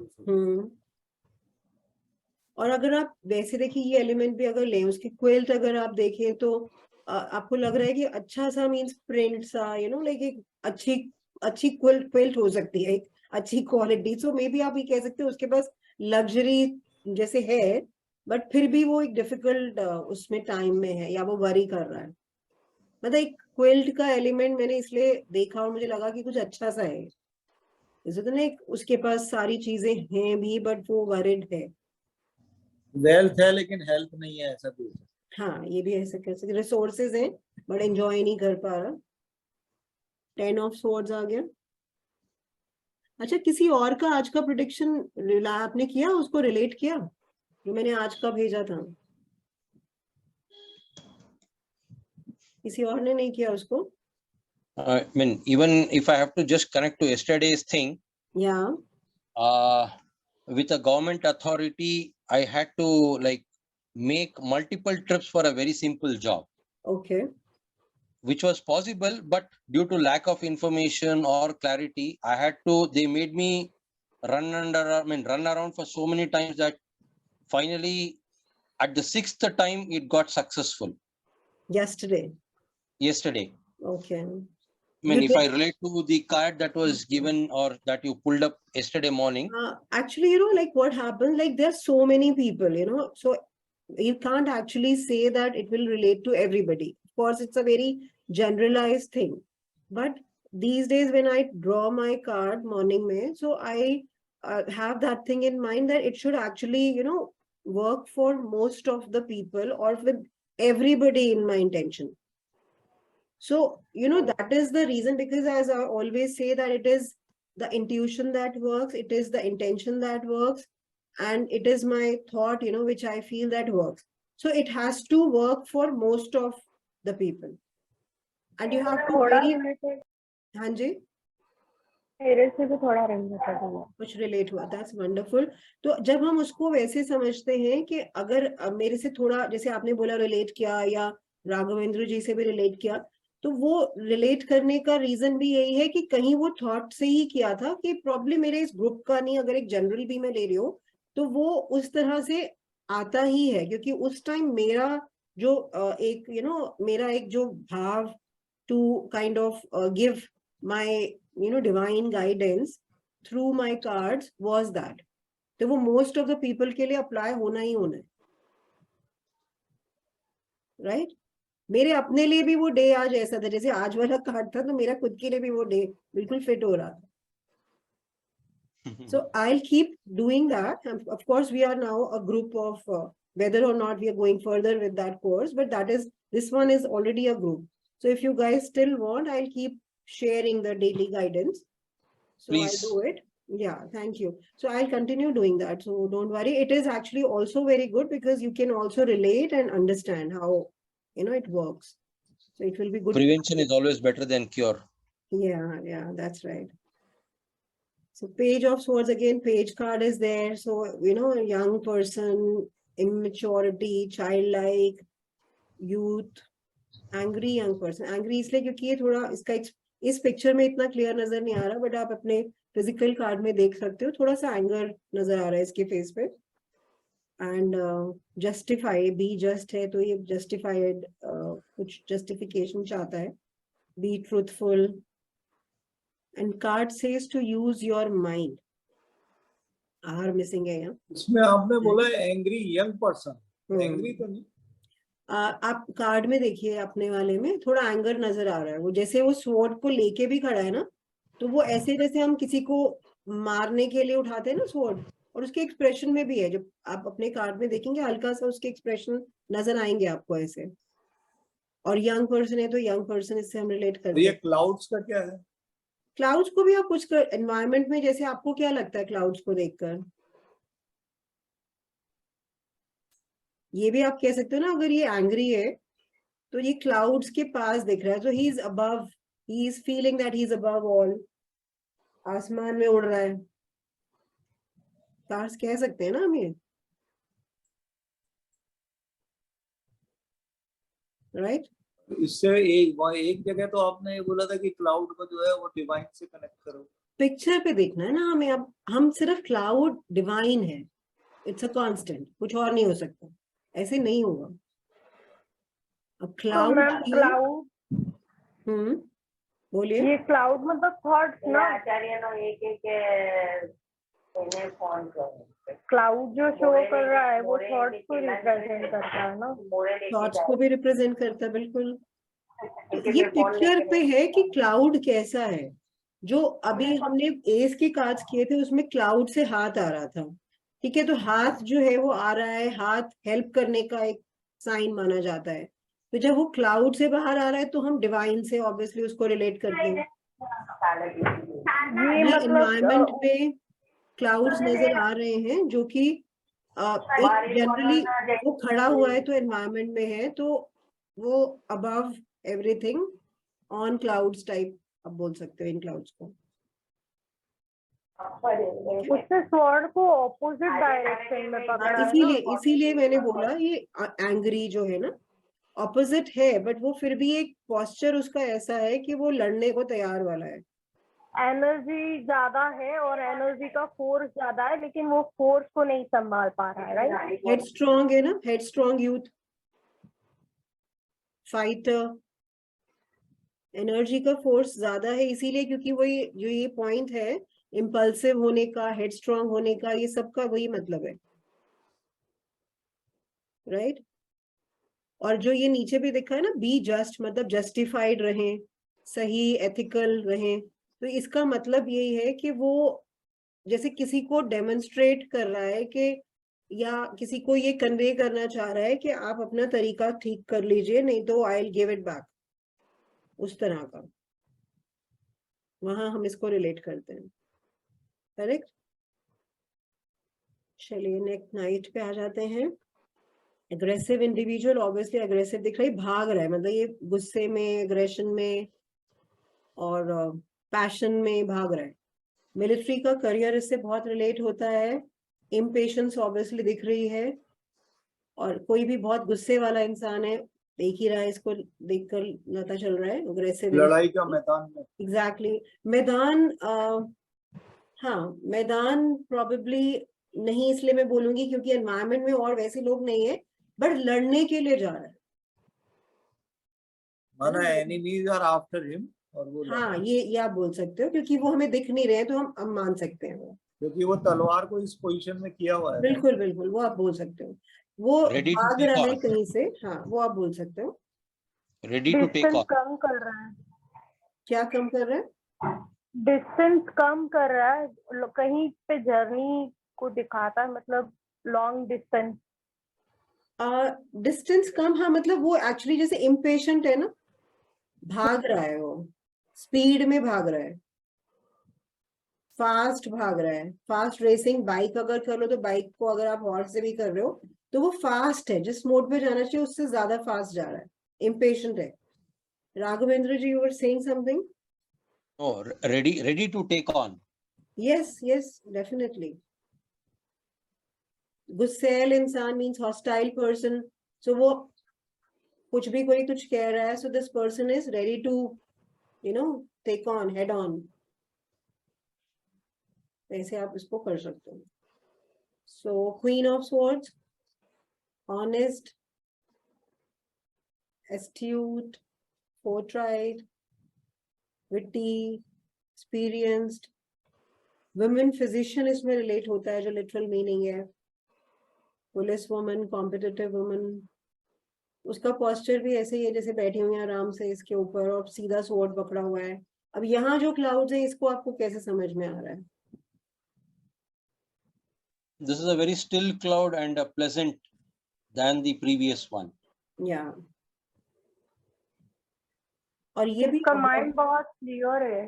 और अगर आप वैसे देखिए ये एलिमेंट भी अगर लें, उसकी क्विल्ट अगर आप देखें तो आपको लग रहा है कि अच्छा सा मीन्स प्रिंट सा, लाइक एक अच्छी क्विल्ट हो सकती है, एक अच्छी क्वालिटी. सो मे बी आप ये कह सकते हो उसके पास लग्जरी जैसे है, बट फिर भी वो एक डिफिकल्ट उसमें टाइम में है, या वो वरी कर रहा है. मतलब एक क्विल्ट का एलिमेंट मैंने इसलिए देखा और मुझे लगा कि कुछ अच्छा सा है. जैसे तो नहीं उसके पास सारी चीजें हैं भी, बट वो वरिड है. वेल्थ है लेकिन हेल्थ नहीं है, ऐसा भी. हाँ, ये भी ऐसा कह सकते. रिसोर्सेज हैं बट एंजॉय नहीं कर पा रहा. 10 of swords आ गया. अच्छा, किसी और का आज का प्रेडिक्शन आपने किया, उसको रिलेट किया जो मैंने आज का भेजा था? किसी और ने नहीं किया उसको? I mean, even if I have to just connect to yesterday's thing, with a government authority, I had to like make multiple trips for a very simple job. Okay. Which was possible, but due to lack of information or clarity, they made me run around for so many times that finally at the 6th time it got successful. Yesterday. Okay. If I relate to the card that was given or that you pulled up yesterday morning. Actually, like what happened, like there are so many people, so you can't actually say that it will relate to everybody. Of course, it's a very generalized thing, but these days when I draw my card morning mein, so I have that thing in mind that it should actually, you know, work for most of the people or with everybody in my intention. So, you know, that is the reason, because as I always say that it is the intuition that works, it is the intention that works, and it is my thought, you know, which I feel that works. So it has to work for most of the people. And you have to very... हाँ जी, मेरे से भी थोड़ा रिलेटेड हुआ, कुछ रिलेट हुआ, दैट्स वंडरफुल. तो जब हम उसको वैसे समझते हैं कि अगर मेरे से थोड़ा, जैसे आपने बोला रिलेट किया या राघवेंद्र जी से भी रिलेट किया, तो वो रिलेट करने का रीजन भी यही है कि कहीं वो थॉट से ही किया था कि प्रॉब्लम मेरे इस ग्रुप का नहीं, अगर एक जनरल भी मैं ले रही हूँ तो वो उस तरह से आता ही है, क्योंकि उस टाइम मेरा जो एक यू नो मेरा एक जो भाव to kind of give my divine guidance through my cards was that. तो वो most of the people के लिए apply होना ही होना है, right? मेरे अपने लिए भी वो डे आज ऐसा था, जैसे आज वाला कार्ड था, तो मेरा खुद के लिए भी वो डे बिल्कुल फिट हो रहा था. So I'll keep doing that. Of course, we are now a group of whether or not we are going further with that course, but this one is already a group. So if you guys still want, I'll keep sharing the daily guidance. So Please. I'll do it. Yeah, thank you. So I'll continue doing that. So don't worry. It is actually also very good because you can also relate and understand how, you know, it works. So it will be good. Prevention is always better than cure. Yeah, that's right. So Page of Swords, again, page card is there. So, you know, a young person, immaturity, childlike, youth, angry young person. Angry इसलिए क्योंकि ये थोड़ा इसका इस पिक्चर में इतना क्लियर नजर नहीं आ रहा, बट आप अपने फिजिकल कार्ड में देख सकते हो, थोड़ा सा एंगर नजर आ रहा है इसके फेस पे. एंड जस्टिफाई, बी जस्ट है, तो ये जस्टिफाइड कुछ जस्टिफिकेशन चाहता है. Be truthful, and card says to use your mind. Are missing है यहाँ. इसमें आपने बोला एंग्री यंग पर्सन, एंग्री तो नहीं. आप कार्ड में देखिए, अपने वाले में थोड़ा एंगर नजर आ रहा है. वो जैसे वो स्वॉर्ड को लेके भी खड़ा है ना, तो वो ऐसे जैसे हम किसी को मारने के लिए उठाते हैं ना स्वॉर्ड, और उसके एक्सप्रेशन में भी है. जब आप अपने कार्ड में देखेंगे हल्का सा उसके एक्सप्रेशन नजर आएंगे आपको ऐसे. और यंग पर्सन है, तो यंग पर्सन इससे हम रिलेट करते हैं. ये क्लाउड्स का क्या है? क्लाउड्स को भी आप कुछ एनवायरमेंट में, जैसे आपको क्या लगता है क्लाउड्स को देखकर? ये भी आप कह सकते हो ना, अगर ये एंग्री है तो ये क्लाउड्स के पास दिख रहा है, तो he is above, he is feeling that he is above all. आसमान में उड़ रहा है, स्टार्स कह सकते हैं ना हम ये, राइट? इससे एक जगह तो आपने ये बोला था कि क्लाउड को जो है वो डिवाइन से कनेक्ट करो. पिक्चर पे देखना है ना हमें. अब हम सिर्फ क्लाउड डिवाइन है, इट्स अ कांस्टेंट, कुछ और नहीं हो सकता, ऐसे नहीं होगा. अब क्लाउड बोलिए. ये क्लाउड मतलब थॉट्स ना, क्लाउड जो शो कर रहा है वो थॉट्स को रिप्रेजेंट करता है ना. थॉट्स को भी रिप्रेजेंट करता है, बिल्कुल. ये पिक्चर पे है कि क्लाउड कैसा है. जो अभी हमने एस के कार्ड्स किए थे उसमें क्लाउड से हाथ आ रहा था, ठीक है? तो हाथ जो है वो आ रहा है, हाथ हेल्प करने का एक साइन माना जाता है. तो जब वो क्लाउड से बाहर आ रहा है तो हम डिवाइन से ऑब्वियसली उसको रिलेट करते हैं. एनवायरमेंट में क्लाउड्स नजर आ रहे हैं जो कि एक जनरली वो खड़ा हुआ है तो एनवायरमेंट में है, तो वो above everything, on clouds type आप बोल सकते हो इन क्लाउड्स को. उससे स्वॉर्ड को ऑपोजिट डायरेक्शन में पकड़ा. इसीलिए मैंने बोला ये एंग्री जो है ना ऑपोजिट है, बट वो फिर भी एक पोस्चर उसका ऐसा है कि वो लड़ने को तैयार वाला है. एनर्जी ज्यादा है और एनर्जी का फोर्स ज्यादा है, लेकिन वो फोर्स को नहीं संभाल पा रहा है, राइट? हेड स्ट्रॉन्ग है ना, head strong youth, fighter, energy का फोर्स ज्यादा है. इसीलिए क्योंकि वो जो ये पॉइंट है इम्पल्सिव होने का, हेड स्ट्रॉन्ग होने का, ये सबका वही मतलब है, राइट? और जो ये नीचे भी दिखा है ना, बी जस्ट, मतलब जस्टिफाइड रहें, सही एथिकल रहें। तो इसका मतलब यही है कि वो जैसे किसी को डेमोन्स्ट्रेट कर रहा है कि या किसी को ये कन्वे करना चाह रहा है कि आप अपना तरीका ठीक कर लीजिए, नहीं तो I will give it back, उस तरह का वहां हम इसको रिलेट करते हैं। करेक्ट। चलिए नेक्स्ट नाइट पे आ जाते हैं। एग्रेसिव इंडिविजुअल, ऑब्वियसली एग्रेसिव दिख रही, भाग रहा है, मतलब ये गुस्से में, एग्रेशन में और पैशन में भाग रहा है। मिलिट्री का करियर इससे बहुत रिलेट होता है। इम्पेशंस ऑब्वियसली दिख रही है, और कोई भी बहुत गुस्से वाला इंसान है, देख ही रहा है, इसको देखकर पता चल रहा है अग्रेसिव। लड़ाई का मैदान में। एग्जैक्टली मैदान। हाँ मैदान प्रोबेबली नहीं इसलिए मैं बोलूंगी क्योंकि एनवायरनमेंट में और वैसे लोग नहीं है, बट लड़ने के लिए जा रहा है। माना एनिमीज आर आफ्टर हिम, और वो हाँ ये आप बोल सकते हो, क्योंकि वो हमें दिख नहीं रहे हैं तो हम मान सकते हैं वो, क्योंकि वो तलवार को इस पोजीशन में किया हुआ है। बिल्कुल बिल्कुल, वो आप बोल सकते हो। वो Ready to भाग take रहा है on. कहीं से, हाँ वो आप बोल सकते हो। Ready to take distance on. कम कर रहा है, क्या कम कर रहे हैं? डिस्टेंस कम कर रहा है, कहीं पे जर्नी को दिखाता है, मतलब लॉन्ग डिस्टेंस। डिस्टेंस कम, हाँ मतलब वो एक्चुअली जैसे इम्पेशेंट है ना, भाग रहा है, वो स्पीड में भाग रहा है, फास्ट भाग रहा है। फास्ट रेसिंग बाइक अगर कर लो तो बाइक को अगर आप हॉर्स से भी कर रहे हो तो वो फास्ट है, जिस मोड पे जाना चाहिए उससे ज्यादा फास्ट जा रहा है, इम्पेशेंट है। Raghavendra ji, you were saying something? Oh, ready to take on. yes definitely. गुस्सैल इंसान मीन्स हॉस्टाइल पर्सन, सो वो कुछ भी कोई कुछ कह रहा है, so this person is ready to take on, head on, ऐसे आप इसको कर सकते हो। So queen of swords, honest, astute, forthright, witty, experienced. Women physician इसमें रिलेट होता है, जो लिटरल मीनिंग है। पुलिस वुमन, कॉम्पिटिटिव वुमन, उसका पोस्चर भी ऐसे ही है जैसे बैठी हुई है आराम से इसके ऊपर और सीधा स्वॉर्ड पकड़ा हुआ है। अब यहाँ जो क्लाउड्स है इसको आपको कैसे समझ में आ रहा है? This is a very still cloud and a pleasant than the previous one. या और ये भी इसका माइंड बहुत क्लियर है,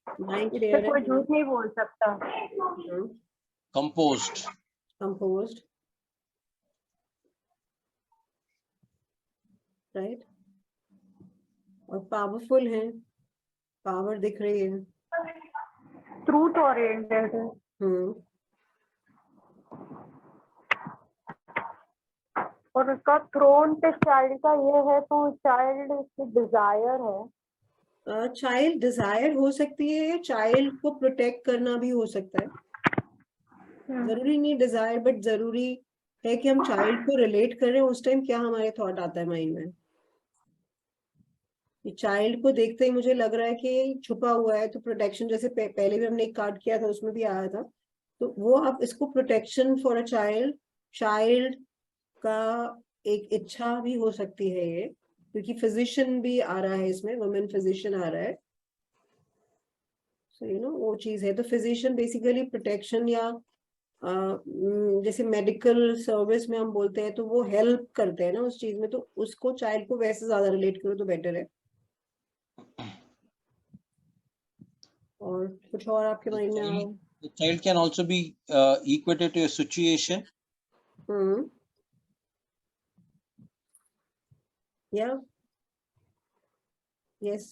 माइंड इससे क्लियर कोई है, झूठ नहीं बोल सकता। Composed. कंपोज्ड, राइट, और पावरफुल है, पावर दिख रही है। ट्रूथ ओरिएंटेड है। और उसका थ्रोन पे चाइल्ड का ये है, तो चाइल्ड इसकी डिजायर है। चाइल्ड डिजायर हो सकती है, या चाइल्ड को प्रोटेक्ट करना भी हो सकता है। जरूरी नहीं डिजायर, बट जरूरी है कि हम चाइल्ड को रिलेट कर रहे हैं, उस टाइम क्या हमारे थॉट आता है माइंड में। चाइल्ड को देखते ही मुझे लग रहा है कि छुपा हुआ है, तो प्रोटेक्शन, जैसे पहले भी हमने एक कार्ड किया था उसमें भी आया था, तो वो आप इसको protection for a child, child का एक इच्छा भी हो सकती है ये, क्योंकि फिजिशियन भी आ रहा है इसमें, वुमेन फिजिशियन आ रहा है। सो वो चीज है। तो फिजिशियन बेसिकली प्रोटेक्शन, या जैसे मेडिकल सर्विस में हम बोलते हैं तो वो हेल्प करते हैं ना उस चीज में, तो उसको चाइल्ड को वैसे ज्यादा रिलेट करो तो बेटर है। और कुछ और आपके माइंड में आ रहा है? The child can also be equated to a situation. Yeah. yes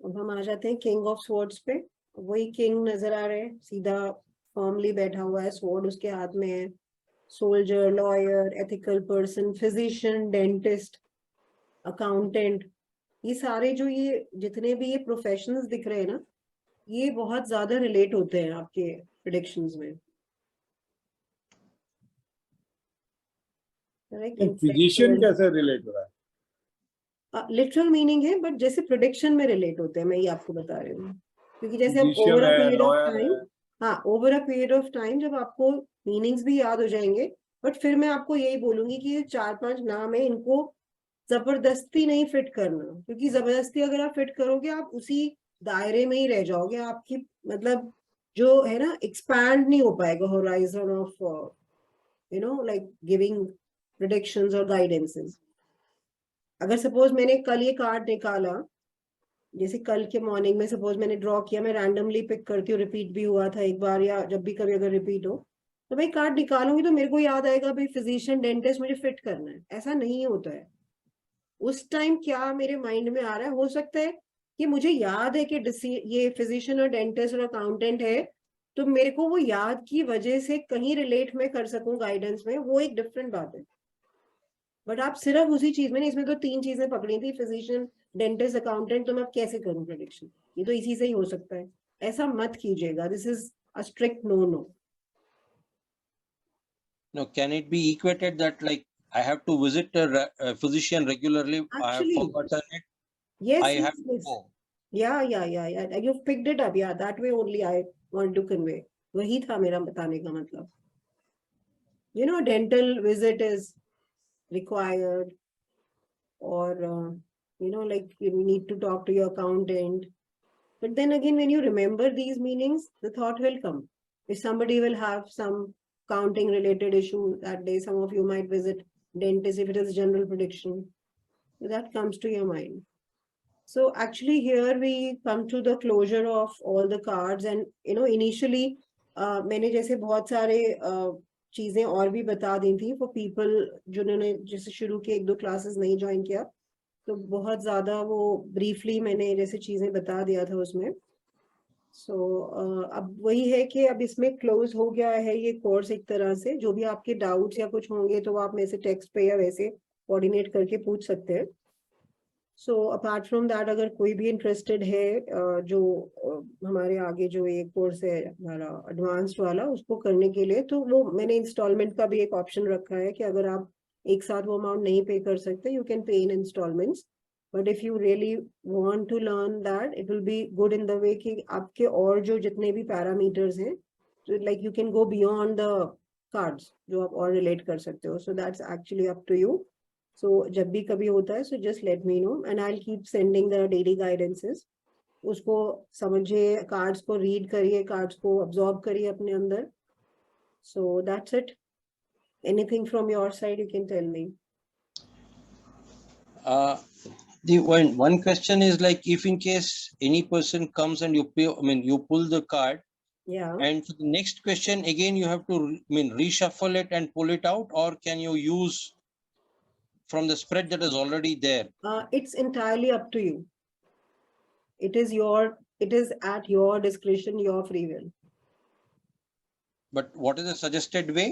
अब हम आ जाते हैं किंग ऑफ स्वॉर्ड्स पे। वही किंग नजर आ रहे हैं, सीधा फॉर्मली बैठा हुआ है, स्वॉर्ड उसके हाथ में है। Soldier, lawyer, ethical person, physician, dentist, accountant, ये सारे जो ये जितने भी ये प्रोफेशंस दिख रहे हैं ना, ये बहुत ज्यादा रिलेट होते हैं आपके प्रेडिक्शंस में। फिजिशियन कैसे रिलेट हो रहा है? लिटरल मीनिंग है, बट जैसे प्रेडिक्शन में रिलेट होते हैं, मैं ये आपको बता रही हूँ। क्योंकि जैसे हम Physician ओवर अ है, पीरियड ऑफ lawyer टाइम, है। हाँ over a period of time जब आपको मीनिंग्स भी याद हो जाएंगे, बट फिर मैं आपको यही बोलूंगी कि ये 4-5 नाम है, इनको जबरदस्ती नहीं फिट करना, क्योंकि जबरदस्ती अगर आप फिट करोगे आप उसी दायरे में ही रह जाओगे, आपकी मतलब जो है ना एक्सपैंड नहीं हो पाएगा horizon of like giving predictions और गाइडेंसेस। अगर सपोज मैंने कल ये कार्ड निकाला, जैसे कल के मॉर्निंग में सपोज मैंने ड्रॉ किया, मैं रैंडमली पिक करती हूँ, रिपीट भी हुआ था एक बार, या जब भी कभी अगर रिपीट हो तो भाई कार्ड निकालूंगी तो मेरे को याद आएगा भाई फिजिशियन डेंटिस्ट मुझे फिट करना है। ऐसा नहीं होता है। उस टाइम क्या मेरे माइंड में आ रहा है, हो सकता है कि मुझे याद है कि ये फिजिशियन और डेंटिस्ट और अकाउंटेंट है, तो मेरे को वो याद की वजह से कहीं रिलेट में कर सकूं गाइडेंस में, वो एक डिफरेंट बात है। बट आप सिर्फ उसी चीज में नहीं, इसमें तो 3 चीजें पकड़ी थी, फिजिशियन डेंटिस्ट अकाउंटेंट, तो मैं कैसे करूं प्रेडिक्शन, ये तो इसी से ही हो सकता है। ऐसा मत कीजिएगा, this is a strict no. No, can it be equated that like I have to visit a physician regularly? Actually, I have forgotten it. Yes, I yes, have to yes. go. Yeah. You've picked it up. Yeah, that way only I want to convey. वही था मेरा बताने का मतलब. Dental visit is required, or like you need to talk to your accountant. But then again, when you remember these meanings, the thought will come. If somebody will have some counting related issue that day, some of you might visit dentist if it is general prediction. That comes to your mind. So actually here we come to the closure of all the cards, and initially मैंने जैसे बहुत सारे चीजें और भी बता दी थी for people जिन्होंने जैसे शुरू के 1-2 क्लासेस नहीं ज्वाइन किया, तो बहुत ज्यादा वो ब्रीफली मैंने जैसे चीजें बता दिया था उसमें। अब वही है कि अब इसमें क्लोज हो गया है ये कोर्स एक तरह से। जो भी आपके डाउट्स या कुछ होंगे तो आप मेरे से टेक्स्ट पे या वैसे कोऑर्डिनेट करके पूछ सकते हैं। अपार्ट फ्रॉम दैट, अगर कोई भी इंटरेस्टेड है जो हमारे आगे जो ये कोर्स है हमारा एडवांस्ड वाला, उसको करने के लिए, तो वो मैंने इंस्टॉलमेंट का भी एक ऑप्शन रखा है कि अगर आप एक साथ वो अमाउंट नहीं पे कर सकते, you can pay in instalments. But if you really want to learn that, it will be good in the way कि आपके और जो जितने भी पैरामीटर्स हैं, तो like you can go beyond the cards जो आप और रिलेट कर सकते हो। So that's actually up to you. So जब भी कभी होता है, so just let me know and I'll keep sending the daily guidances. उसको समझिए, कार्ड्स को रीड करिए, कार्ड्स को absorb करिए अपने अंदर. So that's it. Anything from your side you can tell me. The one question is like, if in case any person comes and you pull the card. Yeah. And for the next question again you have to reshuffle it and pull it out, or can you use from the spread that is already there? It's entirely up to you. It is at your discretion, your free will. But what is the suggested way?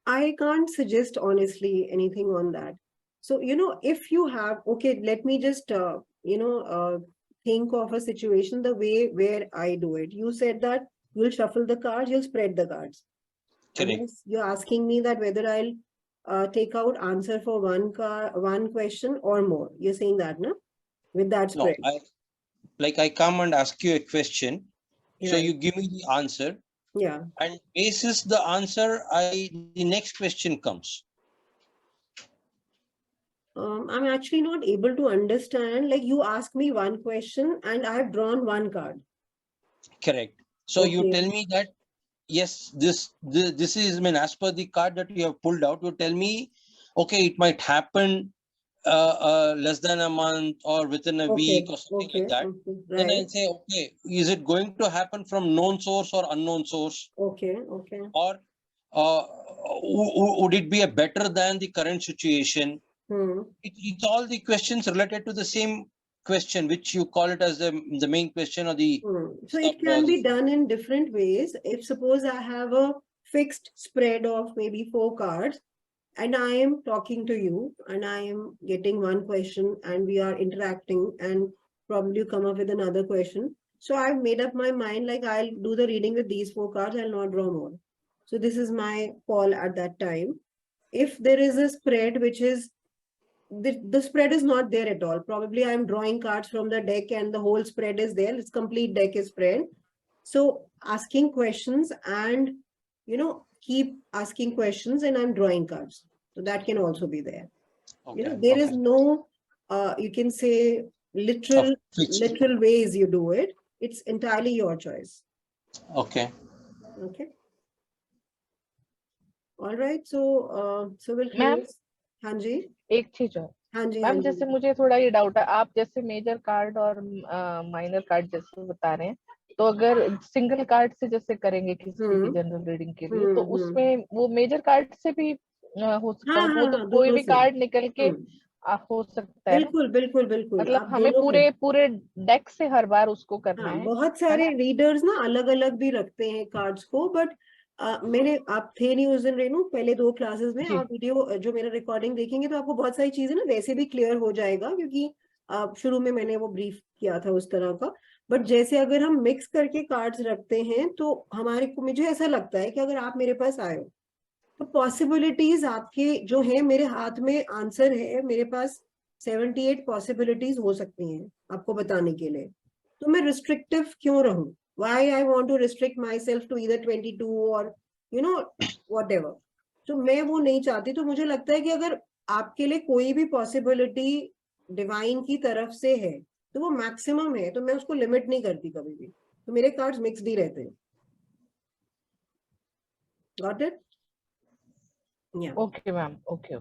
I can't suggest honestly anything on that. So, if you have, okay, let me just, think of a situation the way where I do it. You said that you'll shuffle the cards, you'll spread the cards. Correct. You're asking me that whether I'll take out answer for one question or more. You're saying that, no? With that spread. No, I come and ask you a question. Yeah. So you give me the answer. Yeah. And basis the answer, the next question comes. I'm actually not able to understand. Like, you ask me one question and I have drawn one card. Correct. So Okay. you tell me that, yes, this is, as per the card that you have pulled out, you tell me, okay, it might happen less than a month or within a week or something like that. Right. Then I'll say, okay, is it going to happen from known source or unknown source? Okay. Or would it be a better than the current situation? It's all the questions related to the same question, which you call it as the main question or the. So it can be done in different ways. If suppose I have a fixed spread of maybe 4 cards and I am talking to you and I am getting one question and we are interacting and probably come up with another question. So I've made up my mind, like I'll do the reading with these 4 cards, I'll not draw more. So this is my call at that time. If there is a spread which is the spread is not there at all. Probably I'm drawing cards from the deck and the whole spread is there. Its complete deck is spread. So asking questions and, keep asking questions and I'm drawing cards. So that can also be there. Okay. You know, there is no, you can say literal ways you do it. It's entirely your choice. Okay. Okay. All right. So we'll Ma'am, close. हाँ जी. एक चीज और. हाँ जी. मैम जैसे मुझे थोड़ा ये डाउट है, आप जैसे मेजर कार्ड और माइनर कार्ड जैसे बता रहे हैं, तो अगर सिंगल कार्ड से जैसे करेंगे किसी की जनरल रीडिंग के लिए, तो उसमें वो मेजर कार्ड से भी हो सकता है, वो तो कोई भी कार्ड निकल के हो सकता है. बिल्कुल बिल्कुल बिल्कुल. मतलब हमें पूरे डेक से हर बार उसको करना है. बहुत सारे रीडर्स ना अलग अलग भी रखते हैं कार्ड्स को, बट मैंने, आप थे नहीं उस दिन रेनू, पहले 2 क्लासेस में, आप वीडियो जो मेरा रिकॉर्डिंग देखेंगे तो आपको बहुत सारी चीजें ना वैसे भी क्लियर हो जाएगा, क्योंकि शुरू में मैंने वो ब्रीफ किया था उस तरह का. बट जैसे अगर हम मिक्स करके कार्ड्स रखते हैं तो हमारे को, मुझे ऐसा लगता है कि अगर आप मेरे पास आए हो तो पॉसिबिलिटीज आपके जो है, मेरे हाथ में आंसर है, मेरे पास 78 पॉसिबिलिटीज हो सकती हैं आपको बताने के लिए. तो मैं रिस्ट्रिक्टिव क्यों रहूं? Why I want to restrict myself to either 22 or you know whatever. तो मैं वो नहीं चाहती. तो मुझे लगता है कि अगर आपके लिए कोई भी पॉसिबिलिटी डिवाइन की तरफ से है तो वो मैक्सिमम है, तो मैं उसको लिमिट नहीं करती कभी भी. तो मेरे कार्ड्स मिक्स्ड ही रहते हैं. Got it? Yeah. Okay ma'am, okay.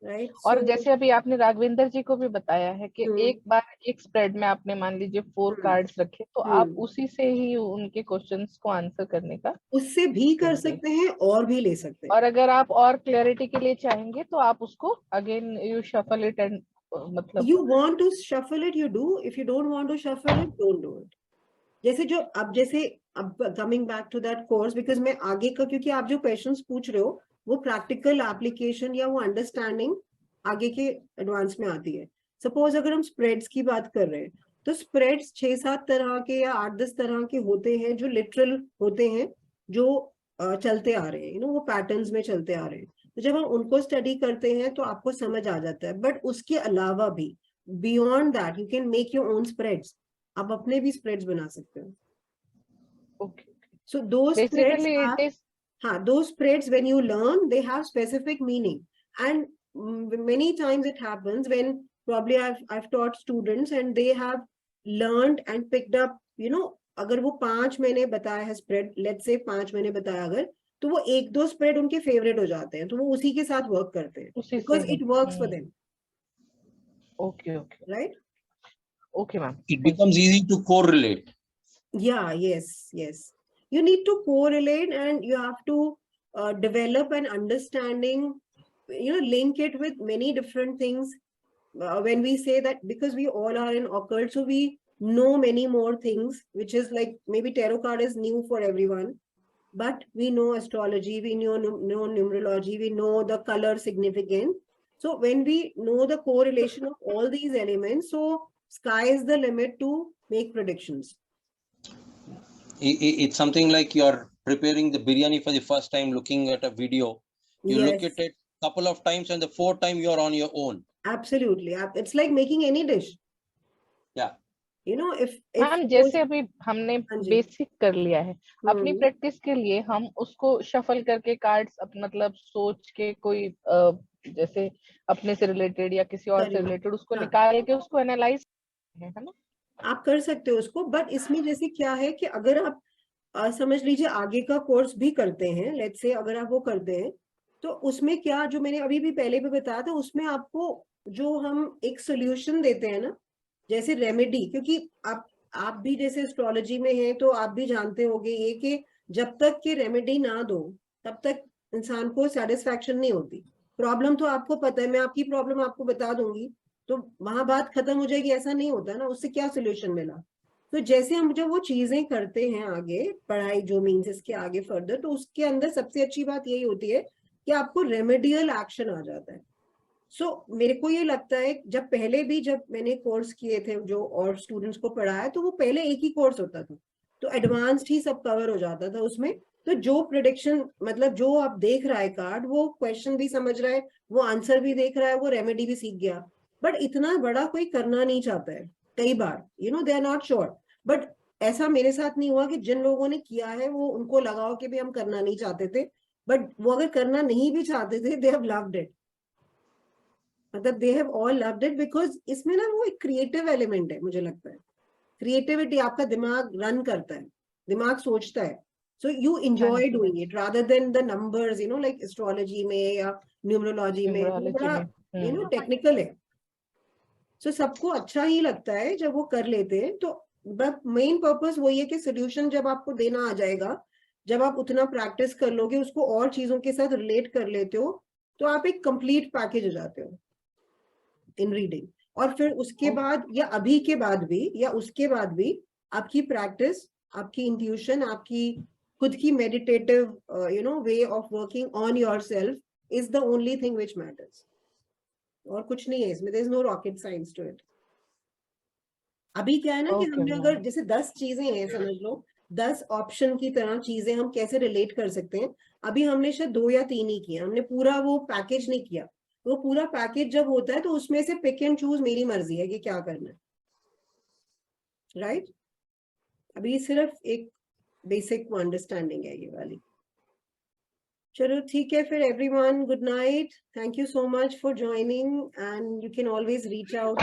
Right. और जैसे अभी आपने राघवेंद्र जी को भी बताया है कि एक बार एक स्प्रेड में आपने मान लीजिए 4 कार्ड्स रखे, तो आप उसी से ही उनके क्वेश्चंस को आंसर करने का, उससे भी कर सकते हैं और भी ले सकते हैं. और अगर आप और क्लैरिटी के लिए चाहेंगे तो आप उसको again you shuffle it and, मतलब you want to shuffle it, you do. If you don't want to shuffle it, don't do it. जैसे अब coming back to that course, because मैं आगे का, क्योंकि आप जो क्वेश्चंस पूछ रहे हो वो प्रैक्टिकल एप्लीकेशन या वो अंडरस्टैंडिंग आगे के एडवांस में आती है. सपोज अगर हम स्प्रेड्स की बात कर रहे हैं तो स्प्रेड्स 6-7 तरह के या 8-10 तरह के होते हैं जो लिटरल होते हैं, जो चलते आ रहे हैं, वो पैटर्न्स में चलते आ रहे हैं. तो जब हम उनको स्टडी करते हैं तो आपको समझ आ जाता है. बट उसके अलावा भी, beyond that, you can make your own spreads. आप अपने भी स्प्रेड्स बना सकते हो. Okay. So those spreads are, those spreads when you learn, they have specific meaning. And many times it happens when probably I've taught students and they have learned and picked up, अगर वो 5 मैंने बताया है स्प्रेड, लेट्स से 5 मैंने बताया अगर, तो वो 1-2 स्प्रेड उनके फेवरेट हो जाते हैं, तो वो उसी के साथ वर्क करते हैं, because it works for them. Okay. Right? Okay, ma'am. It becomes easy to correlate. Yeah, yes. You need to correlate and you have to develop an understanding, link it with many different things. When we say that, because we all are in occult, so we know many more things, which is like, maybe tarot card is new for everyone, but we know astrology, we know numerology, we know the color significance. So when we know the correlation of all these elements, so sky is the limit to make predictions. It's something like you're preparing the biryani for the first time, looking at a video. You look at it a couple of times, and the 4th time you're on your own. Absolutely. It's like making any dish. Yeah. If ma'am जैसे अभी हमने बेसिक कर लिया है, अपनी प्रैक्टिस के लिए हम उसको शफल करके कार्ड्स, मतलब सोच के कोई जैसे अपने से रिलेटेड या किसी और से रिलेटेड उसको निकाल के उसको एनालाइज, है ना, आप कर सकते हो उसको. बट इसमें जैसे क्या है कि अगर आप समझ लीजिए आगे का कोर्स भी करते हैं, लेट्स से अगर आप वो करते हैं, तो उसमें क्या, जो मैंने अभी भी पहले भी बताया था, उसमें आपको जो हम एक सोल्यूशन देते हैं ना, जैसे रेमेडी, क्योंकि आप भी जैसे एस्ट्रोलॉजी में हैं तो आप भी जानते होंगे ये कि जब तक कि रेमेडी ना दो तब तक इंसान को सेटिस्फैक्शन नहीं होती. प्रॉब्लम तो आपको पता है, मैं आपकी प्रॉब्लम आपको बता दूंगी तो वहां बात खत्म हो जाएगी, ऐसा नहीं होता ना. उससे क्या सोल्यूशन मिला? तो जैसे हम जब वो चीजें करते हैं आगे पढ़ाई, जो मीन्स इसके आगे फर्दर, तो उसके अंदर सबसे अच्छी बात यही होती है कि आपको रेमेडियल एक्शन आ जाता है. सो मेरे को ये लगता है, जब पहले भी जब मैंने कोर्स किए थे जो और स्टूडेंट्स को पढ़ाया, तो वो पहले एक ही कोर्स होता था, तो एडवांस्ड ही सब कवर हो जाता था उसमें. तो जो प्रेडिक्शन, मतलब जो आप देख रहा है कार्ड, वो क्वेश्चन भी समझ रहा है, वो आंसर भी देख रहा है, वो रेमेडी भी सीख गया. बट इतना बड़ा कोई करना नहीं चाहता है कई बार, they are not sure. But ऐसा मेरे साथ नहीं हुआ कि जिन लोगों ने किया है वो उनको लगाओ कि भी हम करना नहीं चाहते थे, बट वो अगर करना नहीं भी चाहते थे, दे हैव लव्ड इट. मतलब they have all loved it because इसमें ना वो एक creative element है, मुझे लगता है creativity, आपका दिमाग रन करता है, दिमाग सोचता है, so you enjoy doing it rather than the numbers, you know, like astrology में या numerology में वो बड़ा you know technical है, so सबको अच्छा ही लगता है जब वो कर लेते हैं। तो मेन पर्पस वही है कि सोल्यूशन जब आपको देना आ जाएगा, जब आप उतना प्रैक्टिस कर लोगे, उसको और चीजों के साथ रिलेट कर लेते हो, तो आप एक कंप्लीट पैकेज हो जाते हो इन रीडिंग। और फिर उसके बाद या अभी के बाद भी या उसके बाद भी आपकी प्रैक्टिस, आपकी इंट्यूशन, आपकी खुद की meditative you know way of working on yourself is the only thing which matters, और कुछ नहीं है इसमें, there is no rocket science to it. अभी क्या है ना कि हमने अगर जैसे 10 चीजें हैं, समझ लो 10 ऑप्शन की तरह चीजें हम कैसे रिलेट कर सकते हैं, अभी हमने शायद 2 या 3 ही किया, हमने पूरा वो पैकेज नहीं किया। वो पूरा पैकेज जब होता है तो उसमें से पिक एंड चूज मेरी मर्जी है कि क्या करना है, राइट? अभी सिर्फ एक बेसिक अंडरस्टैंडिंग है ये वाली। चलो ठीक है फिर everyone, good night, thank you so much for joining and you can always reach out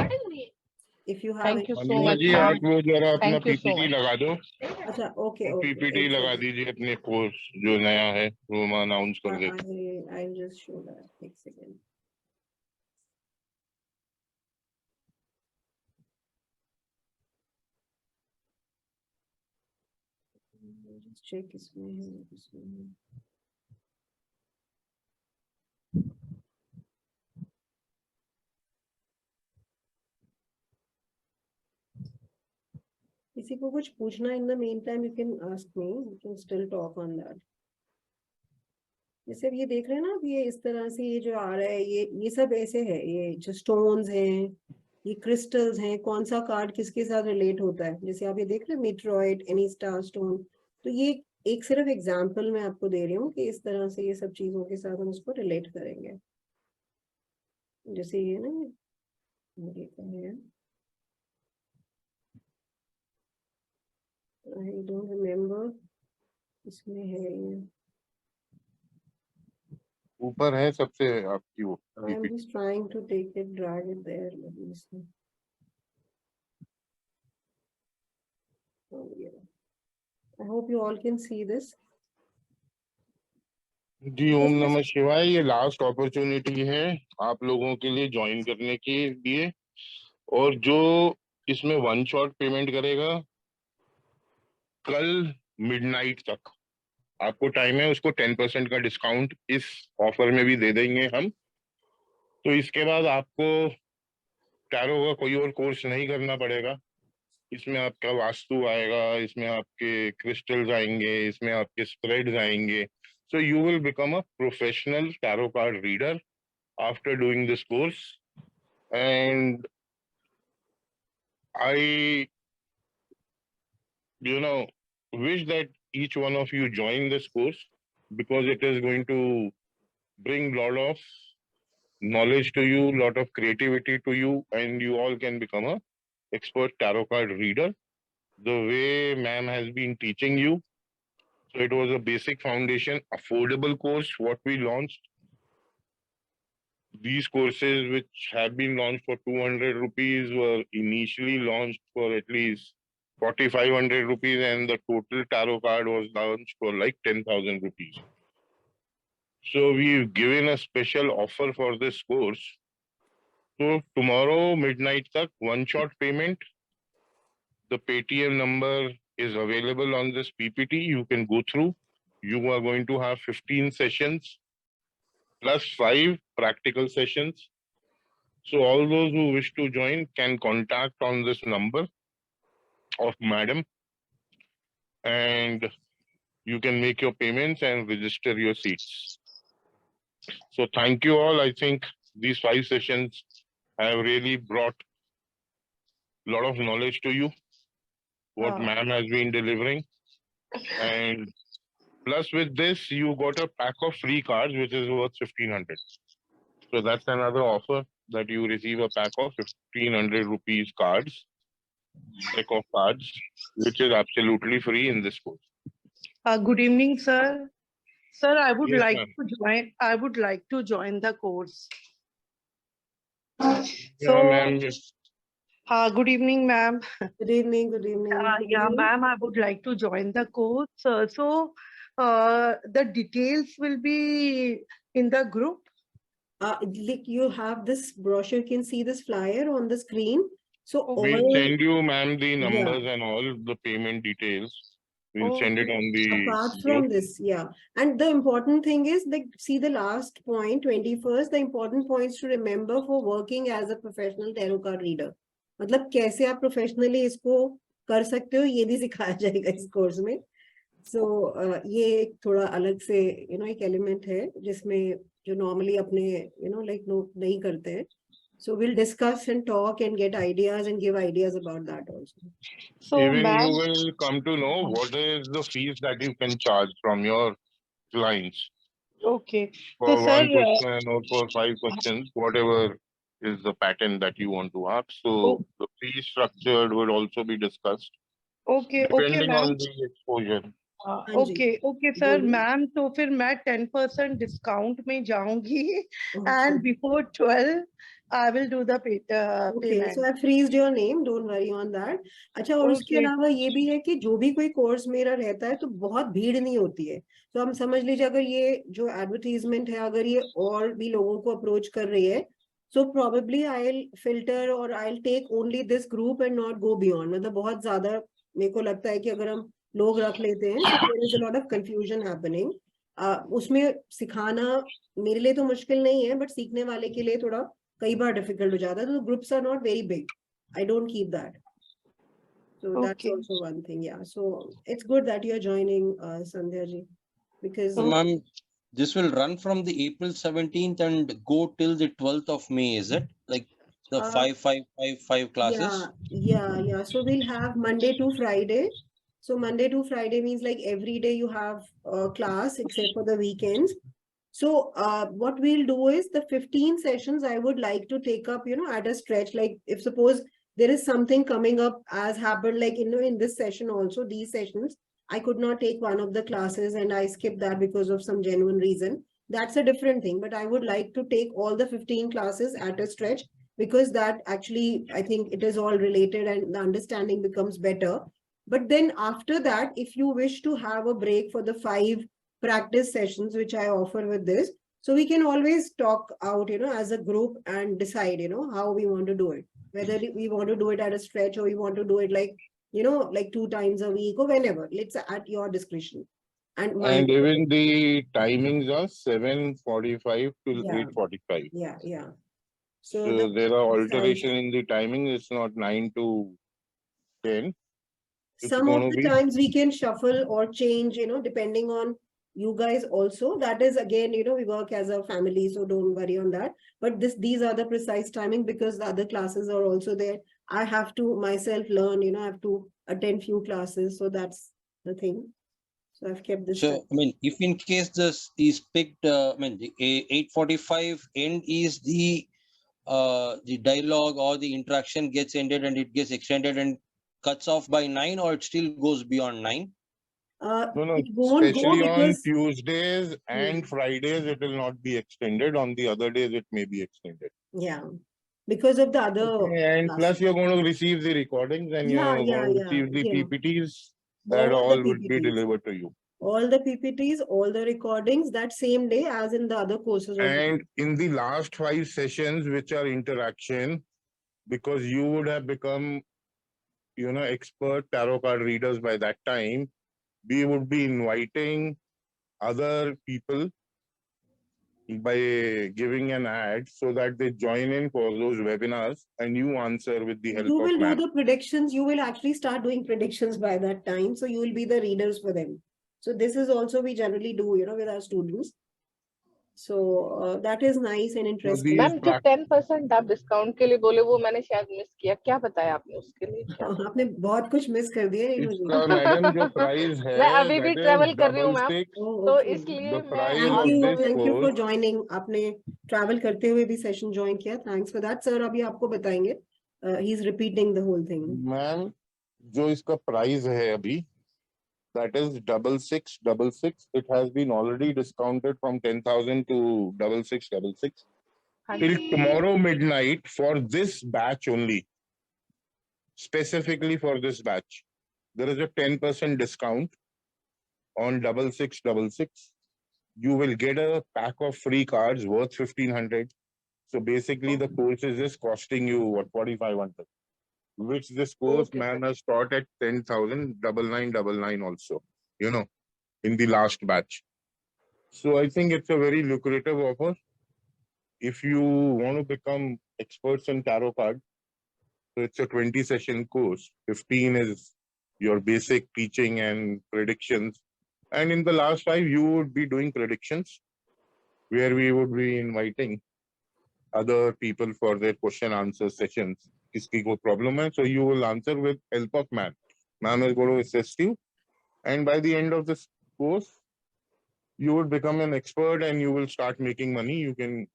if you have। Thank you so much जी, आप वो जरा अपना पीपीटी लगा दो। अच्छा ओके, पीपीटी लगा दीजिए अपने कोर्स जो नया है वो मैं अनाउंस कर देता हूं। I'll just show that, एक सेकंड। just check इसमें है, इसमें है। किसी को कुछ पूछना in the main time you can ask me, you can still talk on that. जैसे अब ये देख रहे हैं ना, अब ये इस तरह से ये जो आ रहा है, ये सब ऐसे है, ये जो स्टोन्स हैं, ये क्रिस्टल्स हैं, कौन सा कार्ड किसके साथ रिलेट होता है, जैसे आप ये देख रहे हैं मीटरॉइड, एनी स्टार स्टोन, तो ये एक सिर्फ एग्जांपल मैं आपको दे रही हूँ कि इस तरह से ये सब चीजों के साथ हम इसको रिलेट करेंगे। जैसे ये ना, ये है, आई डोंट रिमेम्बर, इसमें है ये, ऊपर है सबसे आपकी वो। I am just trying to take it, drag it there. Let me see. Oh, yeah. I hope you all can see this. जी, ओम नमः शिवाय। ये लास्ट अपॉर्चुनिटी है आप लोगों के लिए ज्वाइन करने के लिए, और जो इसमें 1 शॉट पेमेंट करेगा कल मिडनाइट तक, आपको टाइम है, उसको 10% का डिस्काउंट इस ऑफर में भी दे देंगे हम। तो इसके बाद आपको टैरो का कोई और कोर्स नहीं करना पड़ेगा। इसमें आपका वास्तु आएगा, इसमें आपके क्रिस्टल्स आएंगे, इसमें आपके स्प्रेड्स आएंगे। So you will become a professional tarot card reader after doing this course, and I wish that each one of you join this course, because it is going to bring a lot of knowledge to you, lot of creativity to you, and you all can become a expert tarot card reader the way ma'am has been teaching you. So it was a basic foundation affordable course what we launched. These courses which have been launched for 200 rupees were initially launched for at least 4,500 rupees, and the total tarot card was launched for like 10,000 rupees. So we've given a special offer for this course. So tomorrow midnight tak 1 shot payment. The Paytm number is available on this PPT. You can go through. You are going to have 15 sessions plus 5 practical sessions. So all those who wish to join can contact on this number of madam, and you can make your payments and register your seats. So thank you all. I think these 5 sessions have really brought a lot of knowledge to you, what ma'am has been delivering. And plus with this, you got a pack of free cards, which is worth 1,500. So that's another offer, that you receive a pack of 1,500 rupees cards, pack of cards, which is absolutely free in this course. Good evening, sir. Sir, I would Yes, like ma'am. to join. I would like to join the course. So, ma'am. good evening, ma'am. Good evening. Good evening. Yeah, ma'am, I would like to join the course. The details will be in the group. Like you have this brochure, you can see this flyer on the screen. So We'll all, send you, ma'am, the yeah, numbers and all the payment details. We'll send it Okay. on the apart group. from this, yeah. And the important thing is, like, see the last point, 21st, the important points to remember for working as a professional tarot card reader. मतलब कैसे आप professionally इसको कर सकते हो, ये भी सिखाया जाएगा इस कोर्स में. So ये एक थोड़ा अलग से, एक element है जिसमें जो normally अपने, like लोग नहीं करते हैं. So we'll discuss and talk and get ideas and give ideas about that also. So, Even ma'am, you will come to know what is the fees that you can charge from your clients okay. for So, one sir, question or for 5 questions, whatever is the pattern that you want to ask. So the fee structure will also be discussed okay, depending ma'am. on the exposure. हाँ जी. Okay, sir, बोलिए. ma'am, तो फिर मैं 10% discount में जाऊंगी Okay. and before 12 I will do the Okay, payment. so I freezed your name, don't worry on that. अच्छा, और उसके Okay. अलावा ये भी है कि जो भी कोई कोर्स मेरा रहता है तो बहुत भीड़ नहीं होती है. तो हम समझ लीजिए अगर ये जो एडवर्टीजमेंट है, अगर ये और भी लोगों को अप्रोच कर रही है, so probably I'll filter or I'll take only this group and not go beyond. मतलब बहुत ज्यादा मेरे को लगता है कि अगर हम लोग रख लेते हैं तो there is a lot of confusion happening. उसमें सिखाना मेरे लिए तो मुश्किल नहीं है, बट सीखने वाले के लिए थोड़ा कई बार डिफिकल्ट हो जाता है. तो groups are not very big. I don't keep that. So that's Okay. also one thing. Yeah. So it's good that you're joining, Sandhya ji, because So, ma'am, this will run from the April 17th and go till the 12th of May, is it? Like the 5 classes? yeah. So we'll have Monday to Friday. So Monday to Friday means like every day you have a class except for the weekends. So what we'll do is the 15 sessions I would like to take up, at a stretch. Like if suppose there is something coming up as happened, like, in this session also, these sessions, I could not take one of the classes and I skipped that because of some genuine reason. That's a different thing. But I would like to take all the 15 classes at a stretch, because that actually, I think it is all related and the understanding becomes better. But then after that, if you wish to have a break for the 5 practice sessions which I offer with this, so we can always talk out, as a group and decide, how we want to do it. Whether we want to do it at a stretch or we want to do it like, like 2 times a week or whenever. It's at your discretion. And even the timings are 7:45 till Yeah. 8:45. Yeah. So there are alteration in the timing. It's not 9 to 10. It's some of gonna the be times we can shuffle or change, depending on you guys also. That is again, we work as a family, so don't worry on that. But these are the precise timing, because the other classes are also there. I have to myself learn, I have to attend few classes. So that's the thing. So I've kept this. So, I mean, if in case this is picked, I mean, the 8:45 end is the dialogue or the interaction gets ended and it gets extended and cuts off by 9, or it still goes beyond 9? no. It won't Especially go on because Tuesdays and Fridays, it will not be extended. On the other days, it may be extended. yeah, because of the other Okay, and plus, classes. you're going to receive the recordings and Yeah, you're yeah, going to yeah, receive the yeah. PPTs. That All the all would be PPTs. delivered to you. All the PPTs, all the recordings that same day as in the other courses. And in the last 5 sessions, which are interaction, because you would have become, expert tarot card readers by that time, we would be inviting other people by giving an ad so that they join in for those webinars and you answer with the help You of will do ma'am. the predictions. You will actually start doing predictions by that time. So you will be the readers for them. So this is also we generally do, with our students. So that is nice and interesting. Ma'am जो 10% आप डिस्काउंट के लिए बोले वो मैंने शायद मिस किया. क्या बताया आपने उसके लिए? क्या आपने बहुत कुछ मिस कर दिया इसका मैडम जो प्राइस है, मैं अभी भी ट्रैवल कर रही हूँ मैम, 666. तो इसलिए मैं थैंक यू फॉर ज्वाइनिंग. आपने ट्रैवल करते हुए भी सेशन ज्वाइन किया. Thanks for that sir. अभी आपको बताएंगे. He is repeating the whole thing. Ma'am जो इसका प्राइस है अभी, that is 6666. It has been already discounted from 10,000 to 6666. till tomorrow midnight for this batch only. Specifically for this batch, there is a 10% discount on 6666. You will get a pack of free cards worth 1500. So basically, the course is just costing you what 4500, which this course man has taught at 10,999 also. You know, in the last batch. So I think it's a very lucrative offer. If you want to become experts in tarot card, so it's a 20 session course. 15 is your basic teaching and predictions. And in the last 5, you would be doing predictions where we would be inviting other people for their question answer sessions. Kiski ko problem hai, so you will answer with help of ma'am. Ma'am is going to assist you. And by the end of this course, you would become an expert and you will start making money. You can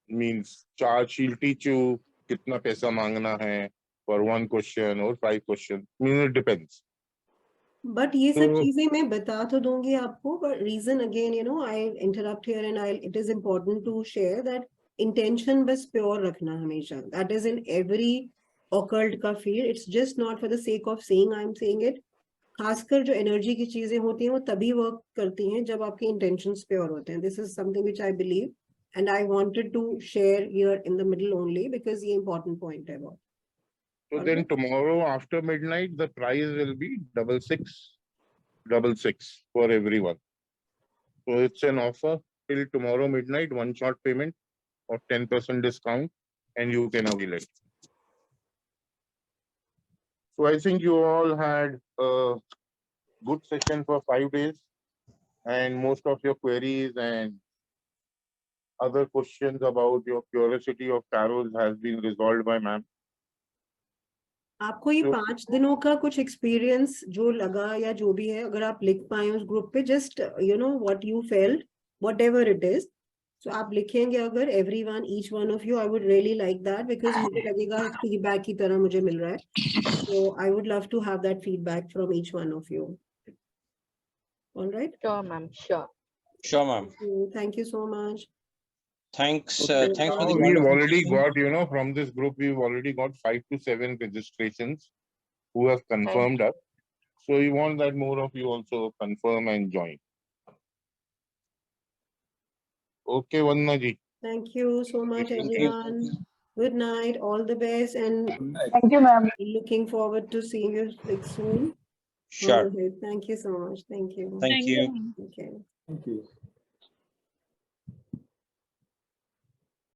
she'll teach you kitna paisa mangna hai for 1 question or 5 questions. It depends. But ये सब चीजें मैं बता तो दूंगी आपको, but reason again, you know, I interrupt here and it is important to share that intention बस pure रखना हमेशा. That is in every occult का field. It's just not for the sake of saying I'm saying it. खासकर जो energy की चीजें होती हैं वो तभी work करती हैं जब आपके intentions pure होते हैं. This is something which I believe and I wanted to share here in the middle only because ये important point है बहुत. So then tomorrow after midnight, the price will be 6666 for everyone. So it's an offer till tomorrow midnight, 1 shot payment of 10% discount, and you can avail it. So I think you all had a good session for 5 days, and most of your queries and other questions about your curiosity of tarot has been resolved by ma'am. आपको ये 5 दिनों का कुछ एक्सपीरियंस जो लगा या जो भी है, अगर आप लिख पाए उस ग्रुप पे, just you know what you felt, whatever it is, so आप लिखेंगे अगर everyone, each one of you, I would really like that because मुझे लगेगा फीडबैक की तरह मुझे मिल रहा है. So I would love to have that feedback from each one of you. Alright? Sure ma'am, Sure, ma'am. Thank you so much. Thanks. Okay. Thanks for the We've wonderful already session. got, from this group, we've already got 5 to 7 registrations who have confirmed us. So we want that more of you also confirm and join. Okay, Vandana ji. Thank you so much, Thank you. everyone. Good night. All the best, and Thank you, ma'am. looking forward to seeing you like soon. Sure. All right. Thank you so much. Thank you. Thank you. Okay. Thank you.